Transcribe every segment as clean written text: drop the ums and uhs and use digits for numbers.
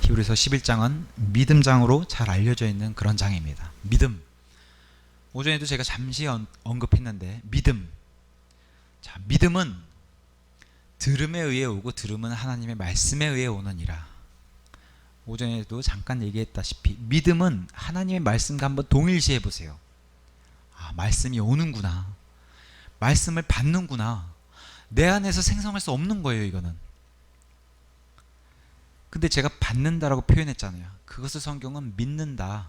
히브리서 11장은 믿음장으로 잘 알려져 있는 그런 장입니다. 믿음. 오전에도 제가 잠시 언급했는데 믿음. 자, 믿음은 들음에 의해 오고 들음은 하나님의 말씀에 의해 오느니라. 오전에도 잠깐 얘기했다시피 믿음은 하나님의 말씀과 한번 동일시해 보세요. 아, 말씀이 오는구나. 말씀을 받는구나. 내 안에서 생성할 수 없는 거예요, 이거는. 근데 제가 받는다라고 표현했잖아요. 그것을 성경은 믿는다.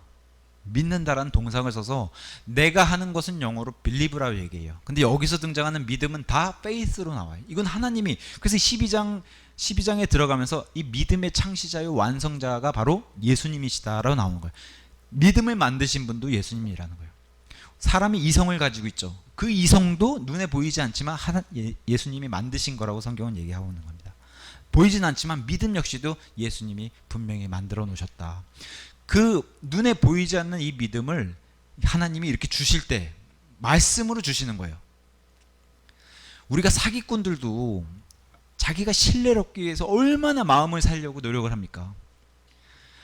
믿는다라는 동사를 써서 내가 하는 것은 영어로 believe라고 얘기해요. 근데 여기서 등장하는 믿음은 다 faith로 나와요. 이건 하나님이, 그래서 12장에 들어가면서 이 믿음의 창시자요 완성자가 바로 예수님이시다라고 나오는 거예요. 믿음을 만드신 분도 예수님이라는 거예요. 사람이 이성을 가지고 있죠. 그 이성도 눈에 보이지 않지만 예수님이 만드신 거라고 성경은 얘기하고 있는 겁니다. 보이진 않지만 믿음 역시도 예수님이 분명히 만들어 놓으셨다. 그 눈에 보이지 않는 이 믿음을 하나님이 이렇게 주실 때 말씀으로 주시는 거예요. 우리가 사기꾼들도 자기가 신뢰를 얻기 위해서 얼마나 마음을 살려고 노력을 합니까?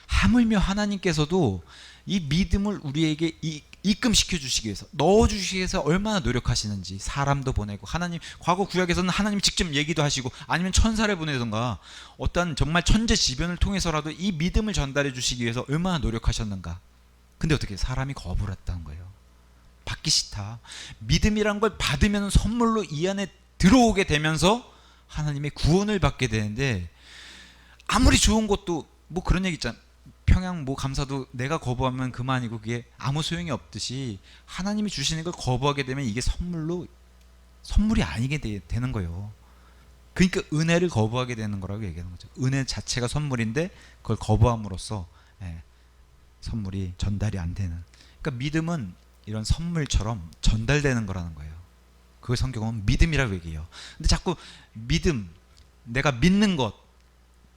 하물며 하나님께서도 이 믿음을 우리에게 입금시켜 주시기 위해서, 넣어 주시기 위해서 얼마나 노력하시는지. 사람도 보내고, 하나님 과거 구약에서는 하나님이 직접 얘기도 하시고 아니면 천사를 보내던가 어떤 정말 천재지변을 통해서라도 이 믿음을 전달해 주시기 위해서 얼마나 노력하셨는가. 근데 어떻게 사람이 거부를 했다는 거예요. 받기 싫다. 믿음이란 걸 받으면 선물로 이 안에 들어오게 되면서 하나님의 구원을 받게 되는데, 아무리 좋은 것도 뭐 그런 얘기 있잖아. 평양 뭐 감사도 내가 거부하면 그만이고 그게 아무 소용이 없듯이 하나님이 주시는 걸 거부하게 되면 이게 선물이 아니게 되는 거예요. 그러니까 은혜를 거부하게 되는 거라고 얘기하는 거죠. 은혜 자체가 선물인데 그걸 거부함으로써 선물이 전달이 안 되는. 그러니까 믿음은 이런 선물처럼 전달되는 거라는 거예요. 그걸 성경은 믿음이라고 얘기해요. 근데 자꾸 믿음, 내가 믿는 것,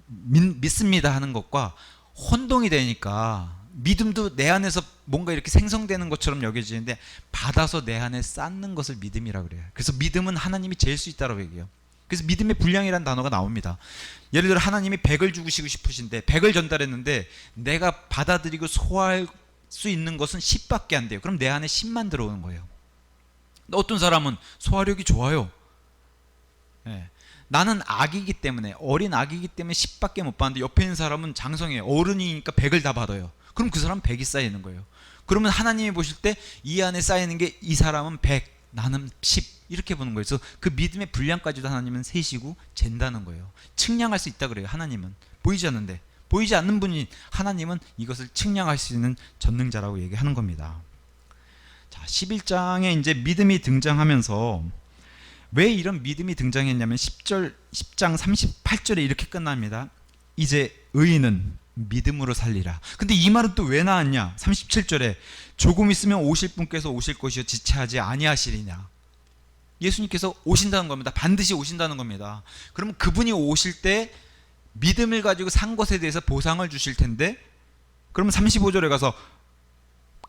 믿습니다 하는 것과 혼동이 되니까 믿음도 내 안에서 뭔가 이렇게 생성되는 것처럼 여겨지는데 받아서 내 안에 쌓는 것을 믿음이라고 그래요. 그래서 믿음은 하나님이 잴 수 있다고 얘기해요. 그래서 믿음의 분량이라는 단어가 나옵니다. 예를 들어 하나님이 100을 주시고 싶으신데 100을 전달했는데 내가 받아들이고 소화할 수 있는 것은 10밖에 안 돼요. 그럼 내 안에 10만 들어오는 거예요. 어떤 사람은 소화력이 좋아요. 나는 아기이기 때문에, 어린 아기이기 때문에 10밖에 못 받는데 옆에 있는 사람은 장성해요. 어른이니까 100을 다 받아요. 그럼 그 사람은 100이 쌓이는 거예요. 그러면 하나님이 보실 때 이 안에 쌓이는 게 이 사람은 100, 나는 10 이렇게 보는 거예요. 그래서 그 믿음의 분량까지도 하나님은 세시고 잰다는 거예요. 측량할 수 있다 그래요. 하나님은 보이지 않는데, 보이지 않는 분이 하나님은 이것을 측량할 수 있는 전능자라고 얘기하는 겁니다. 자, 11장에 이제 믿음이 등장하면서 왜 이런 믿음이 등장했냐면 10장 38절에 이렇게 끝납니다. 이제 의인은 믿음으로 살리라. 근데 이 말은 또 왜 나왔냐? 37절에 조금 있으면 오실 분께서 오실 것이요 지체하지 아니하시리냐. 예수님께서 오신다는 겁니다. 반드시 오신다는 겁니다. 그러면 그분이 오실 때 믿음을 가지고 산 것에 대해서 보상을 주실 텐데, 그러면 35절에 가서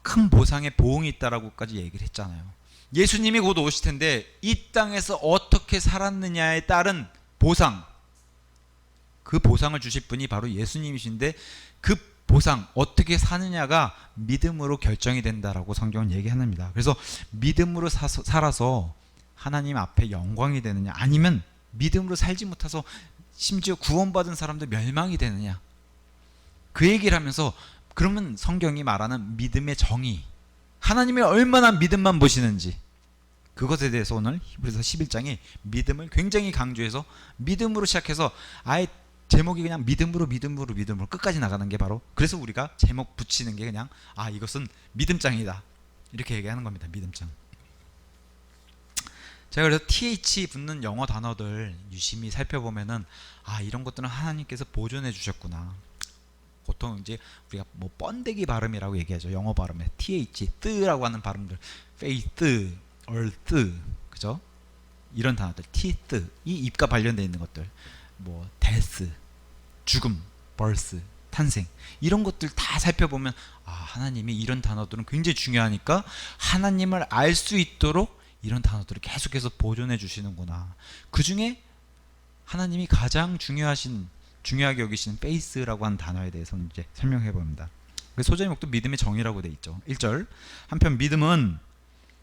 큰 보상의 보응이 있다라고까지 얘기를 했잖아요. 예수님이 곧 오실 텐데 이 땅에서 어떻게 살았느냐에 따른 보상, 그 보상을 주실 분이 바로 예수님이신데 그 보상, 어떻게 사느냐가 믿음으로 결정이 된다라고 성경은 얘기합니다. 그래서 믿음으로 살아서 하나님 앞에 영광이 되느냐, 아니면 믿음으로 살지 못해서 심지어 구원받은 사람도 멸망이 되느냐, 그 얘기를 하면서, 그러면 성경이 말하는 믿음의 정의, 하나님이 얼마나 믿음만 보시는지, 그것에 대해서 오늘 히브리서 11장이 믿음을 굉장히 강조해서 믿음으로 시작해서 아예 제목이 그냥 믿음으로 끝까지 나가는 게 바로, 그래서 우리가 제목 붙이는 게 그냥 이것은 믿음장이다 이렇게 얘기하는 겁니다. 믿음장. 제가 그래서 TH 붙는 영어 단어들 유심히 살펴보면은 이런 것들은 하나님께서 보존해 주셨구나. 보통 이제 우리가 뭐 번데기 발음이라고 얘기하죠. 영어 발음에 TH, 뜨라고 하는 발음들, faith, earth, 그죠? 이런 단어들, teeth, 이 입과 관련되어 있는 것들, 뭐 death, 죽음, birth, 탄생, 이런 것들 다 살펴보면 하나님이 이런 단어들은 굉장히 중요하니까 하나님을 알 수 있도록 이런 단어들을 계속해서 보존해 주시는구나. 그 중에 하나님이 가장 중요하신 중요하게 여기시는 faith라고 하는 단어에 대해서 이제 설명해 봅니다. 소재 제목도 믿음의 정의라고 돼 있죠. 1절. 한편 믿음은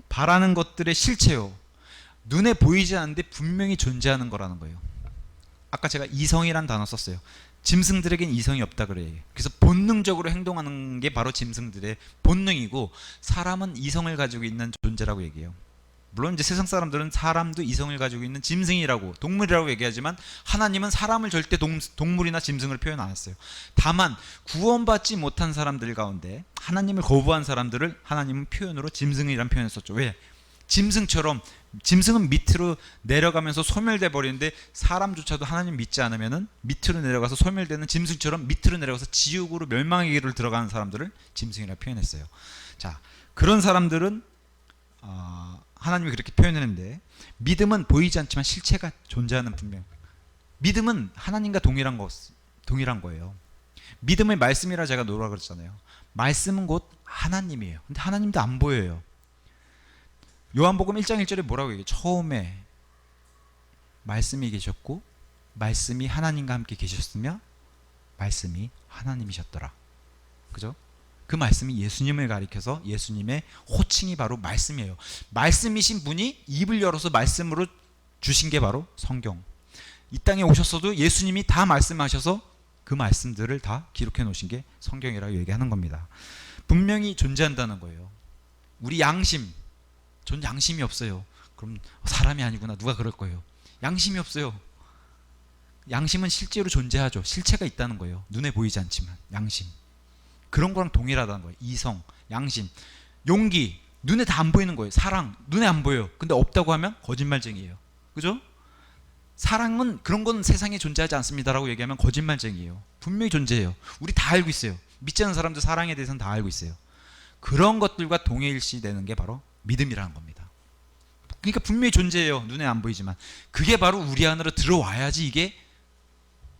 바라는 것들의 실체요. 눈에 보이지 않는데 분명히 존재하는 거라는 거예요. 아까 제가 이성이란 단어 썼어요. 짐승들에겐 이성이 없다 그래요. 그래서 본능적으로 행동하는 게 바로 짐승들의 본능이고, 사람은 이성을 가지고 있는 존재라고 얘기해요. 물론 이제 세상 사람들은 사람도 이성을 가지고 있는 짐승이라고, 동물이라고 얘기하지만, 하나님은 사람을 절대 동물이나 짐승을 표현 안 했어요. 다만 구원받지 못한 사람들 가운데 하나님을 거부한 사람들을 하나님은 표현으로 짐승이란 표현을 썼죠. 왜? 짐승은 밑으로 내려가면서 소멸돼 버리는데, 사람조차도 하나님 믿지 않으면은 밑으로 내려가서 소멸되는 짐승처럼 밑으로 내려가서 지옥으로 멸망의 길을 들어가는 사람들을 짐승이라 표현했어요. 자, 그런 사람들은 하나님이 그렇게 표현했는데, 믿음은 보이지 않지만 실체가 존재하는 분명. 믿음은 하나님과 동일한 거예요. 믿음의 말씀이라 제가 노라 그랬잖아요. 말씀은 곧 하나님이에요. 근데 하나님도 안 보여요. 요한복음 1장 1절에 뭐라고 얘기해요? 처음에 말씀이 계셨고 말씀이 하나님과 함께 계셨으며 말씀이 하나님이셨더라. 그죠? 그 말씀이 예수님을 가리켜서 예수님의 호칭이 바로 말씀이에요. 말씀이신 분이 입을 열어서 말씀으로 주신 게 바로 성경. 이 땅에 오셨어도 예수님이 다 말씀하셔서 그 말씀들을 다 기록해 놓으신 게 성경이라고 얘기하는 겁니다. 분명히 존재한다는 거예요. 우리 양심, 전 양심이 없어요. 그럼 사람이 아니구나. 누가 그럴 거예요. 양심이 없어요. 양심은 실제로 존재하죠. 실체가 있다는 거예요. 눈에 보이지 않지만 양심. 그런 거랑 동일하다는 거예요. 이성, 양심, 용기, 눈에 다 안 보이는 거예요. 사랑, 눈에 안 보여요. 근데 없다고 하면 거짓말쟁이에요. 그죠? 사랑은 그런 건 세상에 존재하지 않습니다라고 얘기하면 거짓말쟁이에요. 분명히 존재해요. 우리 다 알고 있어요. 믿지 않는 사람들 사랑에 대해서는 다 알고 있어요. 그런 것들과 동일시되는 게 바로 믿음이라는 겁니다. 그러니까 분명히 존재해요. 눈에 안 보이지만. 그게 바로 우리 안으로 들어와야지 이게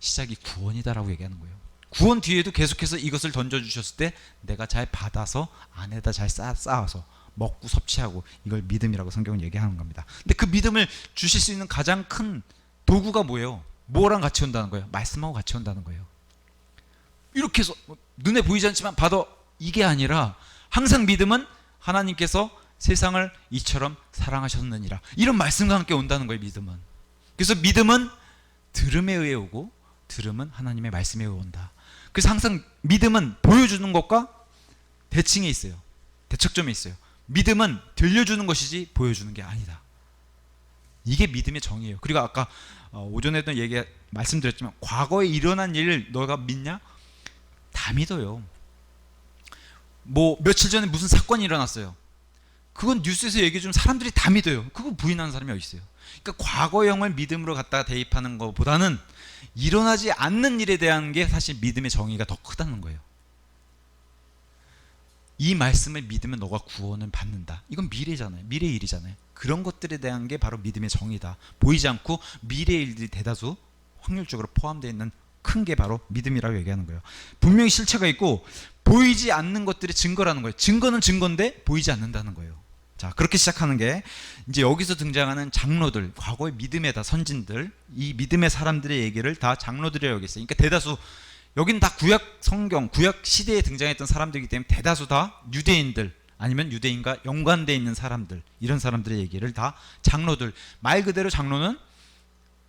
시작이 구원이다라고 얘기하는 거예요. 구원 뒤에도 계속해서 이것을 던져주셨을 때 내가 잘 받아서 안에다 잘 쌓아서 먹고 섭취하고, 이걸 믿음이라고 성경은 얘기하는 겁니다. 근데 그 믿음을 주실 수 있는 가장 큰 도구가 뭐예요? 뭐랑 같이 온다는 거예요? 말씀하고 같이 온다는 거예요. 이렇게 해서 눈에 보이지 않지만 받아, 이게 아니라 항상 믿음은 하나님께서 세상을 이처럼 사랑하셨느니라, 이런 말씀과 함께 온다는 거예요. 믿음은. 그래서 믿음은 들음에 의해 오고 들음은 하나님의 말씀에 의해 온다. 그래서 항상 믿음은 보여주는 것과 대칭에 있어요. 대척점에 있어요. 믿음은 들려주는 것이지 보여주는 게 아니다. 이게 믿음의 정의예요. 그리고 아까 오전에도 말씀드렸지만, 과거에 일어난 일을 너가 믿냐? 다 믿어요. 뭐 며칠 전에 무슨 사건이 일어났어요. 그건 뉴스에서 얘기해 주면 사람들이 다 믿어요. 그거 부인하는 사람이 어디 있어요? 그러니까 과거형을 믿음으로 갖다가 대입하는 것보다는 일어나지 않는 일에 대한 게 사실 믿음의 정의가 더 크다는 거예요. 이 말씀을 믿으면 너가 구원을 받는다. 이건 미래잖아요. 미래의 일이잖아요. 그런 것들에 대한 게 바로 믿음의 정의다. 보이지 않고 미래의 일들이 대다수 확률적으로 포함되어 있는 큰 게 바로 믿음이라고 얘기하는 거예요. 분명히 실체가 있고 보이지 않는 것들의 증거라는 거예요. 증거는 증거인데 보이지 않는다는 거예요. 자, 그렇게 시작하는 게 이제 여기서 등장하는 장로들, 과거의 믿음의 다 선진들, 이 믿음의 사람들의 얘기를 다 장로들이라고 얘기했어요. 그러니까 대다수 여긴 다 구약 성경, 구약 시대에 등장했던 사람들이기 때문에 대다수 다 유대인들, 아니면 유대인과 연관되어 있는 사람들, 이런 사람들의 얘기를 다 장로들, 말 그대로 장로는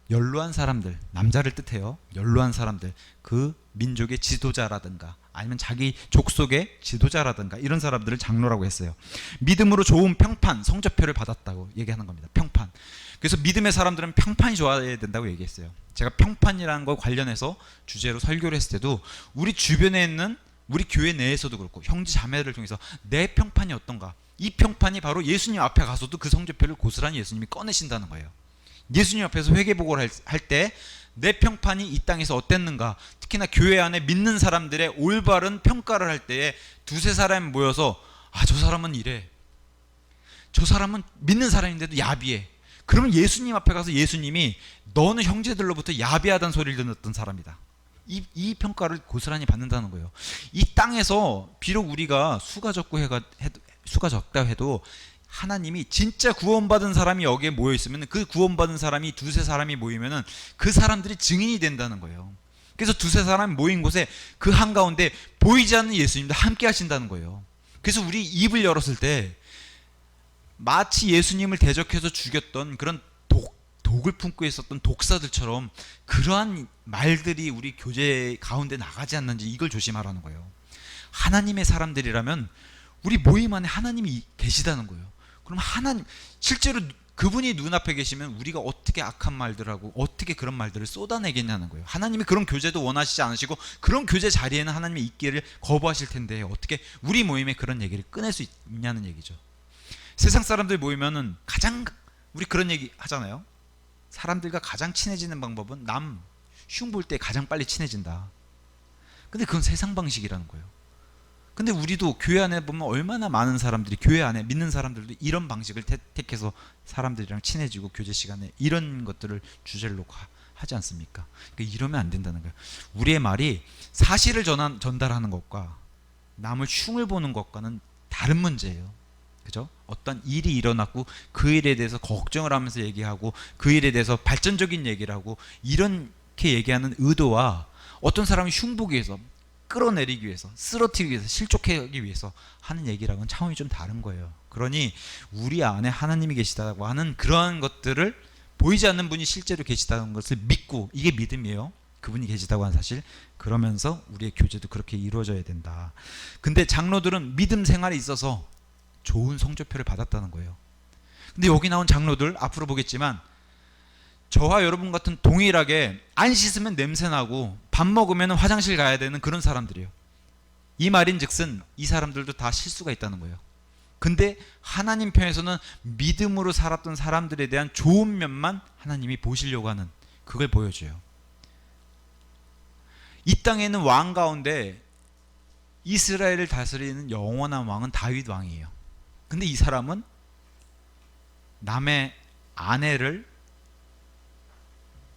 연로한 사람들, 남자를 뜻해요. 연로한 사람들, 그 민족의 지도자라든가 아니면 자기 족속의 지도자라든가 이런 사람들을 장로라고 했어요. 믿음으로 좋은 평판, 성적표를 받았다고 얘기하는 겁니다. 평판. 그래서 믿음의 사람들은 평판이 좋아야 된다고 얘기했어요. 제가 평판이라는 거 관련해서 주제로 설교를 했을 때도 우리 주변에 있는 우리 교회 내에서도 그렇고 형제 자매를 통해서 내 평판이 어떤가, 이 평판이 바로 예수님 앞에 가서도 그 성적표를 고스란히 예수님이 꺼내신다는 거예요. 예수님 앞에서 회개보고를 할 때 내 평판이 이 땅에서 어땠는가, 특히나 교회 안에 믿는 사람들의 올바른 평가를 할 때에 두세 사람이 모여서 저 사람은 이래, 저 사람은 믿는 사람인데도 야비해, 그러면 예수님 앞에 가서 예수님이 너는 형제들로부터 야비하다는 소리를 듣던 사람이다, 이 평가를 고스란히 받는다는 거예요. 이 땅에서 비록 우리가 수가 적다 해도 하나님이 진짜 구원받은 사람이 여기에 모여 있으면 그 구원받은 사람이 두세 사람이 모이면은 그 사람들이 증인이 된다는 거예요. 그래서 두세 사람이 모인 곳에 그 한가운데 보이지 않는 예수님도 함께 하신다는 거예요. 그래서 우리 입을 열었을 때 마치 예수님을 대적해서 죽였던 그런 독을 품고 있었던 독사들처럼 그러한 말들이 우리 교제 가운데 나가지 않는지 이걸 조심하라는 거예요. 하나님의 사람들이라면 우리 모임 안에 하나님이 계시다는 거예요. 그럼 하나님, 실제로 그분이 눈앞에 계시면 우리가 어떻게 악한 말들하고 어떻게 그런 말들을 쏟아내겠냐는 거예요. 하나님이 그런 교제도 원하시지 않으시고 그런 교제 자리에는 하나님이 있기를 거부하실 텐데 어떻게 우리 모임에 그런 얘기를 꺼낼 수 있냐는 얘기죠. 세상 사람들 모이면은 가장, 우리 그런 얘기 하잖아요. 사람들과 가장 친해지는 방법은 남 흉볼 때 가장 빨리 친해진다. 근데 그건 세상 방식이라는 거예요. 근데 우리도 교회 안에 보면 얼마나 많은 사람들이, 교회 안에 믿는 사람들도 이런 방식을 택해서 사람들이랑 친해지고 교제 시간에 이런 것들을 주제로 놓고 하지 않습니까? 그러니까 이러면 안 된다는 거예요. 우리의 말이 사실을 전달하는 것과 남을 흉을 보는 것과는 다른 문제예요. 그죠? 어떤 일이 일어났고 그 일에 대해서 걱정을 하면서 얘기하고 그 일에 대해서 발전적인 얘기를 하고 이렇게 얘기하는 의도와 어떤 사람이 흉보기 위해서, 끌어내리기 위해서, 쓰러뜨리기 위해서, 실족하기 위해서 하는 얘기랑은 차원이 좀 다른 거예요. 그러니 우리 안에 하나님이 계시다고 하는 그러한 것들을, 보이지 않는 분이 실제로 계시다는 것을 믿고, 이게 믿음이에요. 그분이 계시다고 하는 사실. 그러면서 우리의 교제도 그렇게 이루어져야 된다. 근데 장로들은 믿음 생활에 있어서 좋은 성적표를 받았다는 거예요. 근데 여기 나온 장로들 앞으로 보겠지만 저와 여러분 같은 동일하게 안 씻으면 냄새나고 밥 먹으면 화장실 가야 되는 그런 사람들이에요. 이 말인즉슨 이 사람들도 다 실수가 있다는 거예요. 근데 하나님 편에서는 믿음으로 살았던 사람들에 대한 좋은 면만 하나님이 보시려고 하는, 그걸 보여줘요. 이 땅에 있는 왕 가운데 이스라엘을 다스리는 영원한 왕은 다윗 왕이에요. 근데 이 사람은 남의 아내를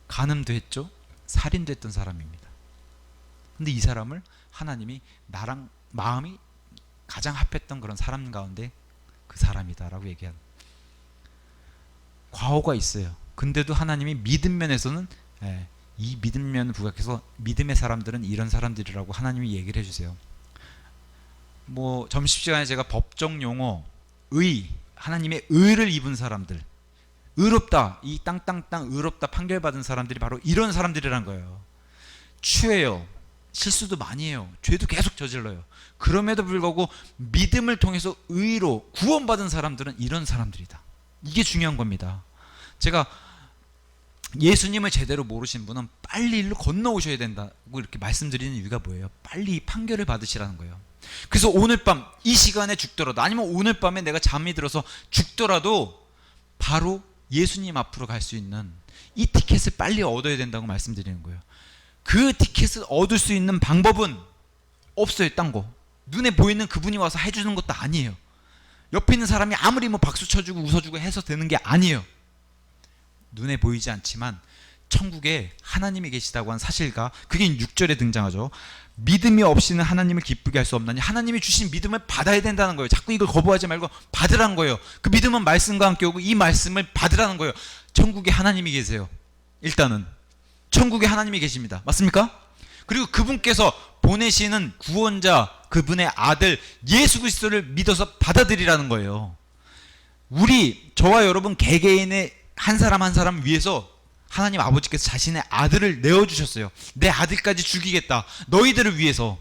간음도 했죠. 살인도 했던 사람입니다. 근데 이 사람을 하나님이 나랑 마음이 가장 합했던 그런 사람 가운데 그 사람이다라고 얘기하는, 과오가 있어요. 근데도 하나님이 믿음 면에서는 이 믿음 면을 부각해서 믿음의 사람들은 이런 사람들이라고 하나님이 얘기를 해주세요. 뭐 점심시간에 제가 법정 용어, 의, 하나님의 의를 입은 사람들, 의롭다, 이 땅땅땅 의롭다 판결받은 사람들이 바로 이런 사람들이란 거예요. 추해요. 실수도 많이 해요. 죄도 계속 저질러요. 그럼에도 불구하고 믿음을 통해서 의로 구원받은 사람들은 이런 사람들이다. 이게 중요한 겁니다. 제가 예수님을 제대로 모르신 분은 빨리 일로 건너오셔야 된다고 이렇게 말씀드리는 이유가 뭐예요? 빨리 판결을 받으시라는 거예요. 그래서 오늘 밤 이 시간에 죽더라도, 아니면 오늘 밤에 내가 잠이 들어서 죽더라도 바로 예수님 앞으로 갈 수 있는 이 티켓을 빨리 얻어야 된다고 말씀드리는 거예요. 그 티켓을 얻을 수 있는 방법은 없어요. 딴 거. 눈에 보이는 그분이 와서 해주는 것도 아니에요. 옆에 있는 사람이 아무리 뭐 박수 쳐주고 웃어주고 해서 되는 게 아니에요. 눈에 보이지 않지만 천국에 하나님이 계시다고 한 사실과, 그게 6절에 등장하죠. 믿음이 없이는 하나님을 기쁘게 할 수 없나니, 하나님이 주신 믿음을 받아야 된다는 거예요. 자꾸 이걸 거부하지 말고 받으라는 거예요. 그 믿음은 말씀과 함께 오고 이 말씀을 받으라는 거예요. 천국에 하나님이 계세요. 일단은 천국에 하나님이 계십니다. 맞습니까? 그리고 그분께서 보내시는 구원자, 그분의 아들 예수 그리스도를 믿어서 받아들이라는 거예요. 우리, 저와 여러분 개개인의 한 사람 한 사람 위해서 하나님 아버지께서 자신의 아들을 내어주셨어요. 내 아들까지 죽이겠다, 너희들을 위해서.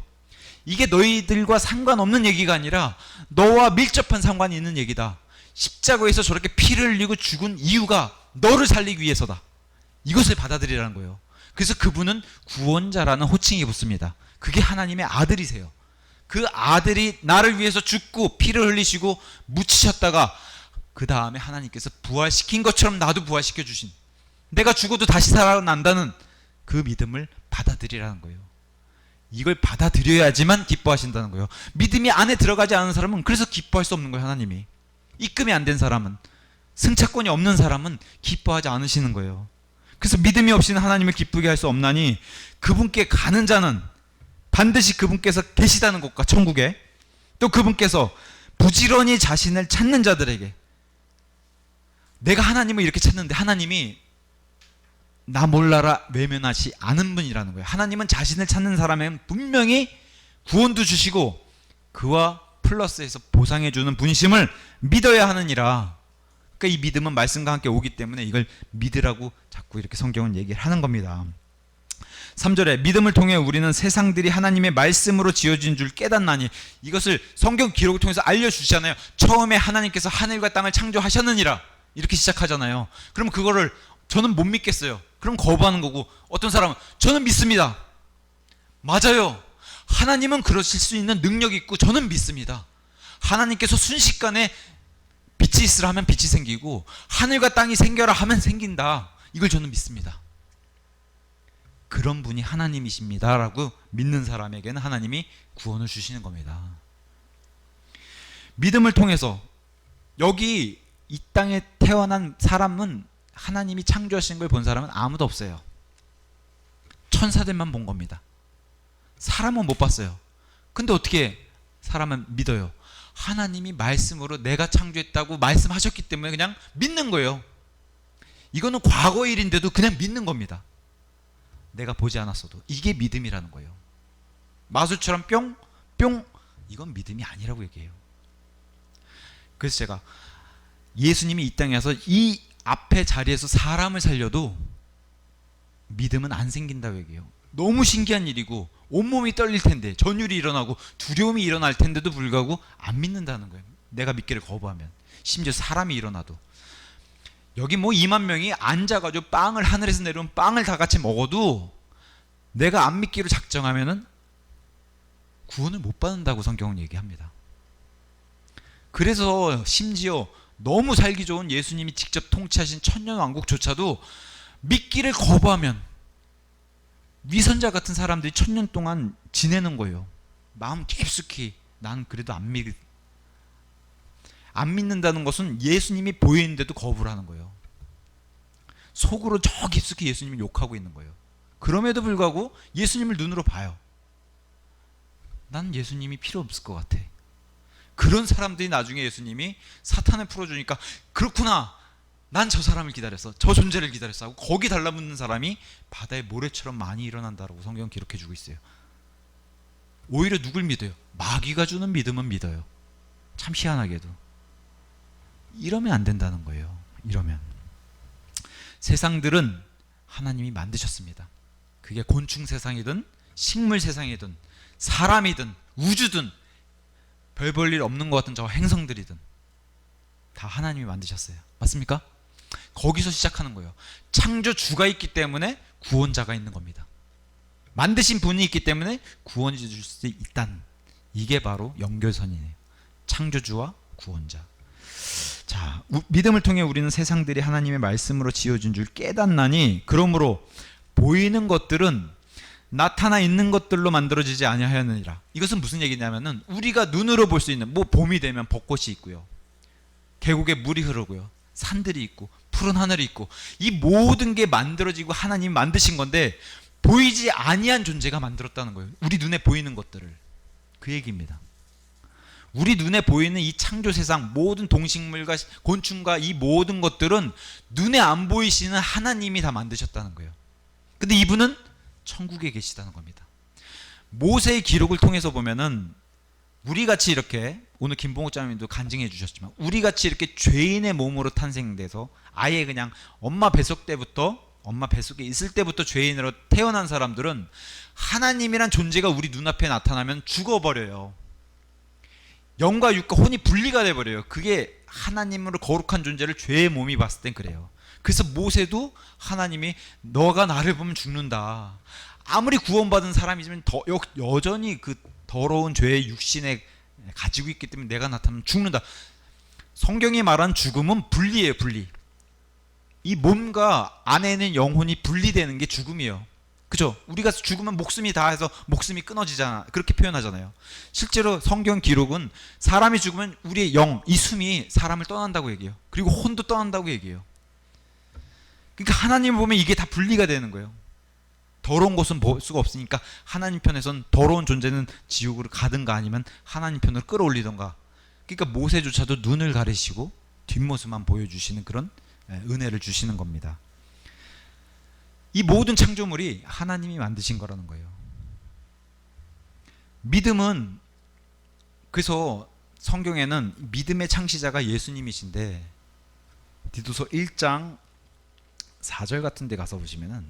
이게 너희들과 상관없는 얘기가 아니라 너와 밀접한 상관이 있는 얘기다. 십자가에서 저렇게 피를 흘리고 죽은 이유가 너를 살리기 위해서다. 이것을 받아들이라는 거예요. 그래서 그분은 구원자라는 호칭이 붙습니다. 그게 하나님의 아들이세요. 그 아들이 나를 위해서 죽고 피를 흘리시고 묻히셨다가 그 다음에 하나님께서 부활시킨 것처럼 나도 부활시켜 주신, 내가 죽어도 다시 살아난다는 그 믿음을 받아들이라는 거예요. 이걸 받아들여야지만 기뻐하신다는 거예요. 믿음이 안에 들어가지 않은 사람은 그래서 기뻐할 수 없는 거예요. 하나님이 입금이 안 된 사람은, 승차권이 없는 사람은 기뻐하지 않으시는 거예요. 그래서 믿음이 없이는 하나님을 기쁘게 할 수 없나니 그분께 가는 자는 반드시 그분께서 계시다는 것과 천국에, 또 그분께서 부지런히 자신을 찾는 자들에게, 내가 하나님을 이렇게 찾는데 하나님이 나 몰라라 외면하지 않은 분이라는 거예요. 하나님은 자신을 찾는 사람에게 분명히 구원도 주시고 그와 플러스해서 보상해 주는 분이심을 믿어야 하느니라. 그러니까 이 믿음은 말씀과 함께 오기 때문에 이걸 믿으라고 자꾸 이렇게 성경은 얘기를 하는 겁니다. 3절에 믿음을 통해 우리는 세상들이 하나님의 말씀으로 지어진 줄 깨닫나니, 이것을 성경 기록을 통해서 알려주시잖아요. 처음에 하나님께서 하늘과 땅을 창조하셨느니라 이렇게 시작하잖아요. 그럼 그거를 저는 못 믿겠어요. 그럼 거부하는 거고, 어떤 사람은 저는 믿습니다. 맞아요. 하나님은 그러실 수 있는 능력이 있고 저는 믿습니다. 하나님께서 순식간에 빛이 있으라 하면 빛이 생기고 하늘과 땅이 생겨라 하면 생긴다. 이걸 저는 믿습니다. 그런 분이 하나님이십니다 라고 믿는 사람에게는 하나님이 구원을 주시는 겁니다. 믿음을 통해서 여기 이 땅에 태어난 사람은 하나님이 창조하신 걸 본 사람은 아무도 없어요. 천사들만 본 겁니다. 사람은 못 봤어요. 근데 어떻게 사람은 믿어요? 하나님이 말씀으로 내가 창조했다고 말씀하셨기 때문에 그냥 믿는 거예요. 이거는 과거 일인데도 그냥 믿는 겁니다. 내가 보지 않았어도. 이게 믿음이라는 거예요. 마술처럼 뿅 뿅, 이건 믿음이 아니라고 얘기해요. 그래서 제가 예수님이 이 땅에 와서 이 앞에 자리에서 사람을 살려도 믿음은 안 생긴다고 얘기해요. 너무 신기한 일이고 온몸이 떨릴 텐데, 전율이 일어나고 두려움이 일어날 텐데도 불구하고 안 믿는다는 거예요. 내가 믿기를 거부하면. 심지어 사람이 일어나도. 여기 뭐 2만 명이 앉아가지고 빵을, 하늘에서 내려온 빵을 다 같이 먹어도 내가 안 믿기로 작정하면은 구원을 못 받는다고 성경은 얘기합니다. 그래서 심지어 너무 살기 좋은 예수님이 직접 통치하신 천년왕국조차도 믿기를 거부하면 위선자 같은 사람들이 1000년 동안 지내는 거예요. 마음 깊숙이 난 그래도 안 믿는다는 것은 예수님이 보이는데도 거부를 하는 거예요. 속으로 저 깊숙이 예수님을 욕하고 있는 거예요. 그럼에도 불구하고 예수님을 눈으로 봐요. 난 예수님이 필요 없을 것 같아. 그런 사람들이 나중에 예수님이 사탄을 풀어주니까, 그렇구나, 난 저 사람을 기다렸어, 저 존재를 기다렸어 하고 거기 달라붙는 사람이 바다의 모래처럼 많이 일어난다고 성경 기록해주고 있어요. 오히려 누굴 믿어요? 마귀가 주는 믿음은 믿어요. 참 희한하게도. 이러면 안 된다는 거예요. 이러면 세상들은 하나님이 만드셨습니다. 그게 곤충 세상이든 식물 세상이든 사람이든 우주든 별 볼 일 없는 것 같은 저 행성들이든 다 하나님이 만드셨어요. 맞습니까? 거기서 시작하는 거예요. 창조주가 있기 때문에 구원자가 있는 겁니다. 만드신 분이 있기 때문에 구원해 줄 수 있다는, 이게 바로 연결선이네요. 창조주와 구원자. 자, 믿음을 통해 우리는 세상들이 하나님의 말씀으로 지어진 줄 깨닫나니, 그러므로 보이는 것들은 나타나 있는 것들로 만들어지지 아니하였느니라. 이것은 무슨 얘기냐면은 우리가 눈으로 볼 수 있는, 뭐 봄이 되면 벚꽃이 있고요, 계곡에 물이 흐르고요, 산들이 있고 푸른 하늘이 있고, 이 모든 게 만들어지고 하나님이 만드신 건데 보이지 아니한 존재가 만들었다는 거예요. 우리 눈에 보이는 것들을. 그 얘기입니다. 우리 눈에 보이는 이 창조 세상 모든 동식물과 곤충과 이 모든 것들은 눈에 안 보이시는 하나님이 다 만드셨다는 거예요. 근데 이분은 천국에 계시다는 겁니다. 모세의 기록을 통해서 보면은 우리같이 이렇게, 오늘 김봉호 장님도 간증해 주셨지만 우리같이 이렇게 죄인의 몸으로 탄생돼서 아예 그냥 엄마 뱃속에 있을 때부터 죄인으로 태어난 사람들은 하나님이란 존재가 우리 눈앞에 나타나면 죽어버려요. 영과 육과 혼이 분리가 돼버려요. 그게 하나님으로 거룩한 존재를 죄의 몸이 봤을 땐 그래요. 그래서 모세도 하나님이 너가 나를 보면 죽는다, 아무리 구원받은 사람이지만 여전히 그 더러운 죄의 육신에 가지고 있기 때문에 내가 나타나면 죽는다. 성경이 말한 죽음은 분리예요. 분리. 이 몸과 안에 있는 영혼이 분리되는 게 죽음이에요. 그죠? 우리가 죽으면 목숨이 다해서 목숨이 끊어지잖아, 그렇게 표현하잖아요. 실제로 성경 기록은 사람이 죽으면 우리의 영, 이 숨이 사람을 떠난다고 얘기해요. 그리고 혼도 떠난다고 얘기해요. 그러니까 하나님을 보면 이게 다 분리가 되는 거예요. 더러운 곳은 볼 수가 없으니까 하나님 편에선 더러운 존재는 지옥으로 가든가 아니면 하나님 편으로 끌어올리던가. 그러니까 모세조차도 눈을 가리시고 뒷모습만 보여주시는 그런 은혜를 주시는 겁니다. 이 모든 창조물이 하나님이 만드신 거라는 거예요. 믿음은, 그래서 성경에는 믿음의 창시자가 예수님이신데 디도서 1장 4절 같은 데 가서 보시면은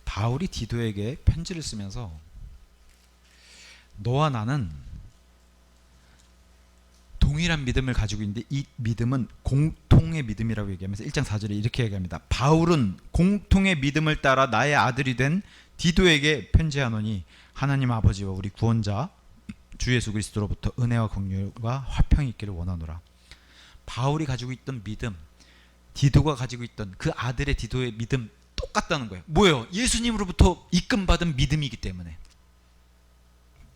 바울이 디도에게 편지를 쓰면서 너와 나는 동일한 믿음을 가지고 있는데 이 믿음은 공통의 믿음이라고 얘기하면서 1장 4절에 이렇게 얘기합니다. 바울은 공통의 믿음을 따라 나의 아들이 된 디도에게 편지하노니 하나님 아버지와 우리 구원자 주 예수 그리스도로부터 은혜와 긍휼과 화평이 있기를 원하노라. 바울이 가지고 있던 믿음, 디도가 가지고 있던 그 아들의 디도의 믿음 똑같다는 거예요. 뭐예요? 예수님으로부터 이끌받은 믿음이기 때문에.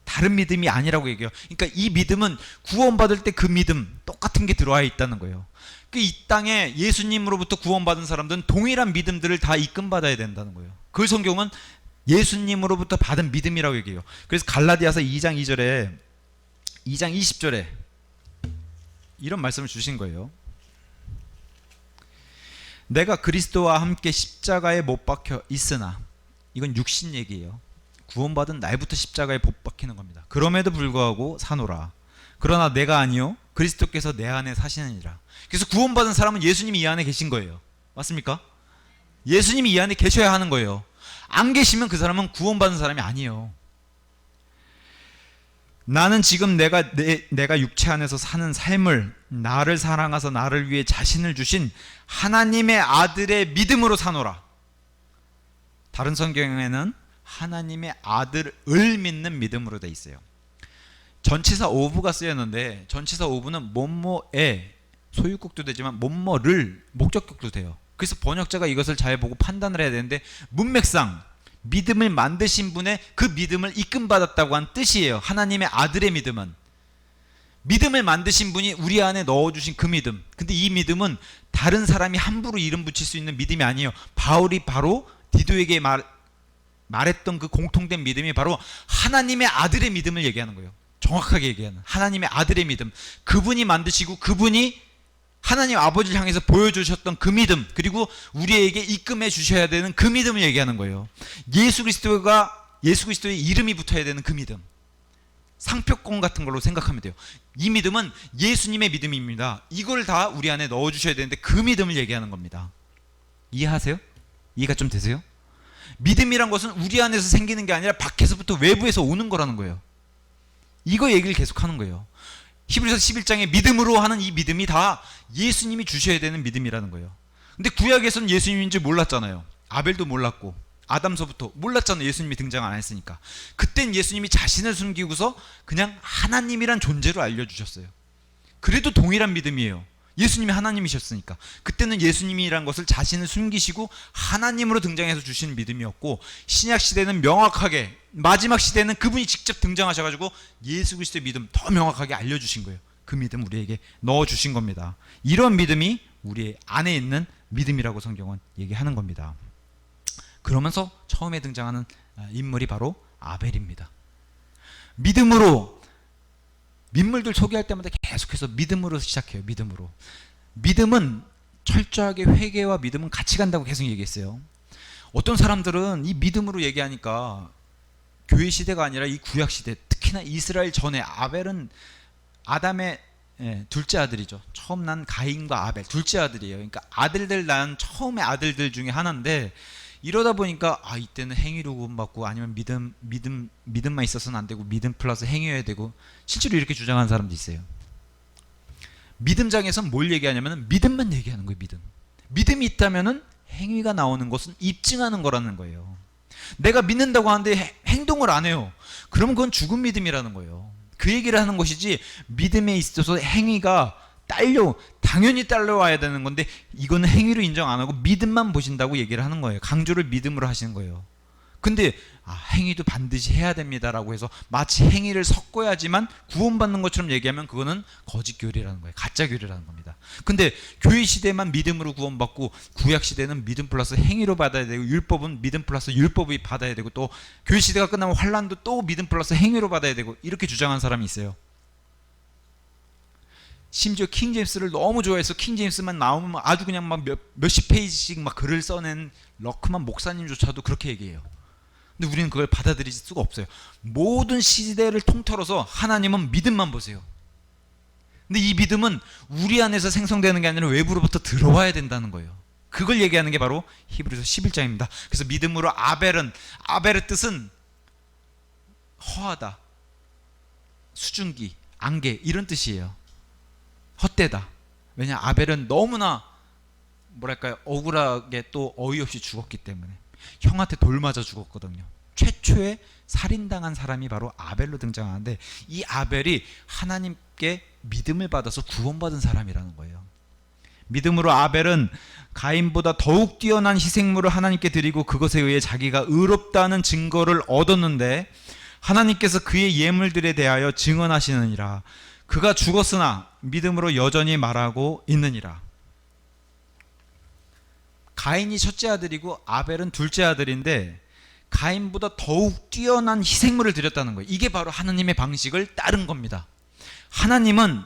다른 믿음이 아니라고 얘기해요. 그러니까 이 믿음은 구원받을 때 그 믿음 똑같은 게 들어와 있다는 거예요. 이 땅에 예수님으로부터 구원받은 사람들은 동일한 믿음들을 다 이끌받아야 된다는 거예요. 그 성경은 예수님으로부터 받은 믿음이라고 얘기해요. 그래서 갈라디아서 2장 2절에 2장 20절에 이런 말씀을 주신 거예요. 내가 그리스도와 함께 십자가에 못 박혀 있으나, 이건 육신 얘기예요. 구원받은 날부터 십자가에 못 박히는 겁니다. 그럼에도 불구하고 사노라. 그러나 내가 아니요 그리스도께서 내 안에 사시느니라. 그래서 구원받은 사람은 예수님이 이 안에 계신 거예요. 맞습니까? 예수님이 이 안에 계셔야 하는 거예요. 안 계시면 그 사람은 구원받은 사람이 아니에요. 나는 지금 내가 육체 안에서 사는 삶을 나를 사랑하사 나를 위해 자신을 주신 하나님의 아들의 믿음으로 사노라. 다른 성경에는 하나님의 아들을 믿는 믿음으로 돼 있어요. 전치사 오브가 쓰였는데 전치사 오브는 뭐뭐에 소유격도 되지만 뭐뭐를 목적격도 돼요. 그래서 번역자가 이것을 잘 보고 판단을 해야 되는데 문맥상 믿음을 만드신 분의 그 믿음을 이끌받았다고 한 뜻이에요. 하나님의 아들의 믿음은. 믿음을 만드신 분이 우리 안에 넣어주신 그 믿음. 근데 이 믿음은 다른 사람이 함부로 이름 붙일 수 있는 믿음이 아니에요. 바울이 바로 디도에게 말했던 그 공통된 믿음이 바로 하나님의 아들의 믿음을 얘기하는 거예요. 정확하게 얘기하는 하나님의 아들의 믿음. 그분이 만드시고 그분이 하나님 아버지를 향해서 보여주셨던 그 믿음, 그리고 우리에게 입금해 주셔야 되는 그 믿음을 얘기하는 거예요. 예수 그리스도의 이름이 붙어야 되는 그 믿음. 상표권 같은 걸로 생각하면 돼요. 이 믿음은 예수님의 믿음입니다. 이걸 다 우리 안에 넣어주셔야 되는데 그 믿음을 얘기하는 겁니다. 이해하세요? 이해가 좀 되세요? 믿음이란 것은 우리 안에서 생기는 게 아니라 밖에서부터 외부에서 오는 거라는 거예요. 이거 얘기를 계속하는 거예요. 히브리서 11장에 믿음으로 하는 이 믿음이 다 예수님이 주셔야 되는 믿음이라는 거예요. 근데 구약에서는 예수님인 줄 몰랐잖아요. 아벨도 몰랐고 아담서부터 몰랐잖아요. 예수님이 등장 안 했으니까. 그땐 예수님이 자신을 숨기고서 그냥 하나님이란 존재로 알려주셨어요. 그래도 동일한 믿음이에요. 예수님이 하나님이셨으니까. 그때는 예수님이란 것을 자신을 숨기시고 하나님으로 등장해서 주시는 믿음이었고, 신약 시대는 명확하게, 마지막 시대는 그분이 직접 등장하셔가지고 예수 그리스도의 믿음 더 명확하게 알려주신 거예요. 그 믿음 우리에게 넣어주신 겁니다. 이런 믿음이 우리 안에 있는 믿음이라고 성경은 얘기하는 겁니다. 그러면서 처음에 등장하는 인물이 바로 아벨입니다. 믿음으로, 민물들 소개할 때마다 계속해서 믿음으로 시작해요. 믿음으로. 믿음은 철저하게, 회개와 믿음은 같이 간다고 계속 얘기했어요. 어떤 사람들은 이 믿음으로 얘기하니까 교회 시대가 아니라 이 구약 시대, 특히나 이스라엘 전에, 아벨은 아담의 둘째 아들이죠. 처음 난 가인과 아벨 둘째 아들이에요. 그러니까 아들들 낳은 처음의 아들들 중에 하나인데, 이러다 보니까 이때는 행위로 구원받고, 아니면 믿음만 있어서는 안 되고 믿음 플러스 행위여야 되고, 실제로 이렇게 주장하는 사람도 있어요. 믿음장에서는 뭘 얘기하냐면 믿음만 얘기하는 거예요. 믿음이 있다면은 행위가 나오는 것은 입증하는 거라는 거예요. 내가 믿는다고 하는데 행동을 안 해요. 그러면 그건 죽은 믿음이라는 거예요. 그 얘기를 하는 것이지, 믿음에 있어서 행위가 당연히 딸려와야 되는 건데 이거는 행위로 인정 안 하고 믿음만 보신다고 얘기를 하는 거예요. 강조를 믿음으로 하시는 거예요. 근데 행위도 반드시 해야 됩니다라고 해서 마치 행위를 섞어야지만 구원받는 것처럼 얘기하면 그거는 거짓 교리라는 거예요. 가짜 교리라는 겁니다. 근데 교회 시대만 믿음으로 구원받고 구약 시대는 믿음 플러스 행위로 받아야 되고, 율법은 믿음 플러스 율법이 받아야 되고, 또 교회 시대가 끝나면 환란도 또 믿음 플러스 행위로 받아야 되고, 이렇게 주장하는 사람이 있어요. 심지어 킹제임스를 너무 좋아해서 킹제임스만 나오면 아주 그냥 막 몇십 페이지씩 막 글을 써낸 러크만 목사님조차도 그렇게 얘기해요. 근데 우리는 그걸 받아들일 수가 없어요. 모든 시대를 통틀어서 하나님은 믿음만 보세요. 근데 이 믿음은 우리 안에서 생성되는 게 아니라 외부로부터 들어와야 된다는 거예요. 그걸 얘기하는 게 바로 히브리서 11장입니다. 그래서 믿음으로 아벨의 뜻은 허하다, 수증기, 안개 이런 뜻이에요. 헛되다. 왜냐, 아벨은 너무나 뭐랄까요, 억울하게 또 어이없이 죽었기 때문에 형한테 돌 맞아 죽었거든요. 최초의 살인당한 사람이 바로 아벨로 등장하는데, 이 아벨이 하나님께 믿음을 받아서 구원받은 사람이라는 거예요. 믿음으로 아벨은 가인보다 더욱 뛰어난 희생물을 하나님께 드리고 그것에 의해 자기가 의롭다는 증거를 얻었는데, 하나님께서 그의 예물들에 대하여 증언하시느니라. 그가 죽었으나 믿음으로 여전히 말하고 있느니라. 가인이 첫째 아들이고 아벨은 둘째 아들인데, 가인보다 더욱 뛰어난 희생물을 드렸다는 거예요. 이게 바로 하나님의 방식을 따른 겁니다. 하나님은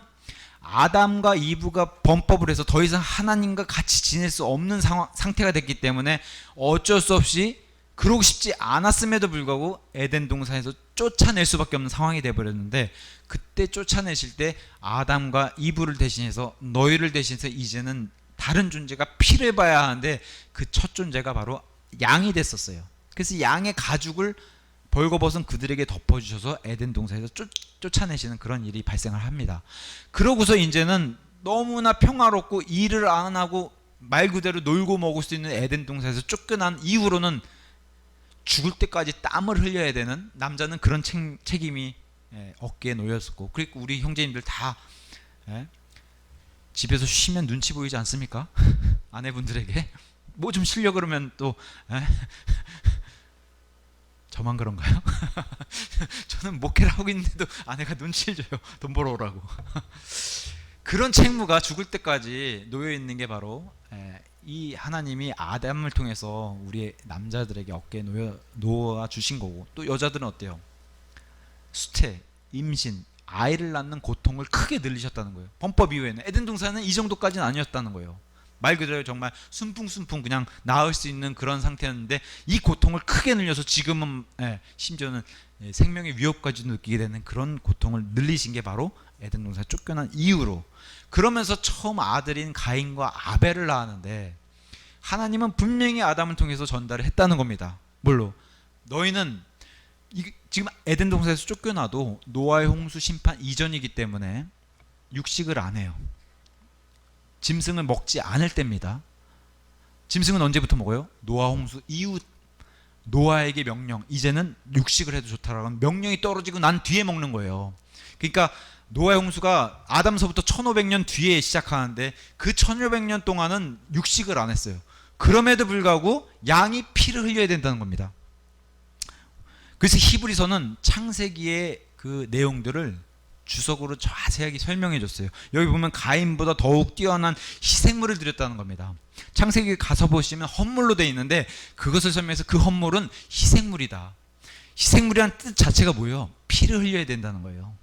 아담과 이브가 범법을 해서 더 이상 하나님과 같이 지낼 수 없는 상태가 됐기 때문에 어쩔 수 없이, 그러고 싶지 않았음에도 불구하고 에덴 동산에서 쫓아낼 수밖에 없는 상황이 되어버렸는데, 그때 쫓아내실 때 아담과 이브를 대신해서, 너희를 대신해서 이제는 다른 존재가 피를 봐야 하는데, 그 첫 존재가 바로 양이 됐었어요. 그래서 양의 가죽을 벌거벗은 그들에게 덮어주셔서 에덴 동산에서 쫓아내시는 그런 일이 발생을 합니다. 그러고서 이제는 너무나 평화롭고 일을 안 하고 말 그대로 놀고 먹을 수 있는 에덴 동산에서 쫓겨난 이후로는 죽을 때까지 땀을 흘려야 되는, 남자는 그런 책임이 어깨에 놓였었고, 그리고 우리 형제님들 다 집에서 쉬면 눈치 보이지 않습니까? 아내분들에게 뭐 좀 쉬려 그러면 또 저만 그런가요? 저는 목회를 하고 있는데도 아내가 눈치를 줘요. 돈 벌어오라고. 그런 책무가 죽을 때까지 놓여 있는 게 바로 이 하나님이 아담을 통해서 우리 남자들에게 어깨에 놓아 주신 거고, 또 여자들은 어때요? 수태, 임신, 아이를 낳는 고통을 크게 늘리셨다는 거예요. 범법 이후에는 에덴 동산은 이 정도까지는 아니었다는 거예요. 말 그대로 정말 순풍순풍 그냥 나을 수 있는 그런 상태였는데, 이 고통을 크게 늘려서 지금은 심지어는 생명의 위협까지 느끼게 되는 그런 고통을 늘리신 게 바로 에덴 동산에 쫓겨난 이후로, 그러면서 처음 아들인 가인과 아벨을 낳았는데, 하나님은 분명히 아담을 통해서 전달을 했다는 겁니다. 뭘로? 너희는 지금 에덴 동산에서 쫓겨나도 노아의 홍수 심판 이전이기 때문에 육식을 안 해요. 짐승을 먹지 않을 때입니다. 짐승은 언제부터 먹어요? 노아 홍수 이후 노아에게 명령, 이제는 육식을 해도 좋다라고 명령이 떨어지고 난 뒤에 먹는 거예요. 그러니까 노아의 홍수가 아담서부터 1500년 뒤에 시작하는데, 그 1500년 동안은 육식을 안 했어요. 그럼에도 불구하고 양이 피를 흘려야 된다는 겁니다. 그래서 히브리서는 창세기의 그 내용들을 주석으로 자세하게 설명해 줬어요. 여기 보면 가인보다 더욱 뛰어난 희생물을 드렸다는 겁니다. 창세기 가서 보시면 헌물로 되어 있는데, 그것을 설명해서 그 헌물은 희생물이다. 희생물이라는 뜻 자체가 뭐예요? 피를 흘려야 된다는 거예요.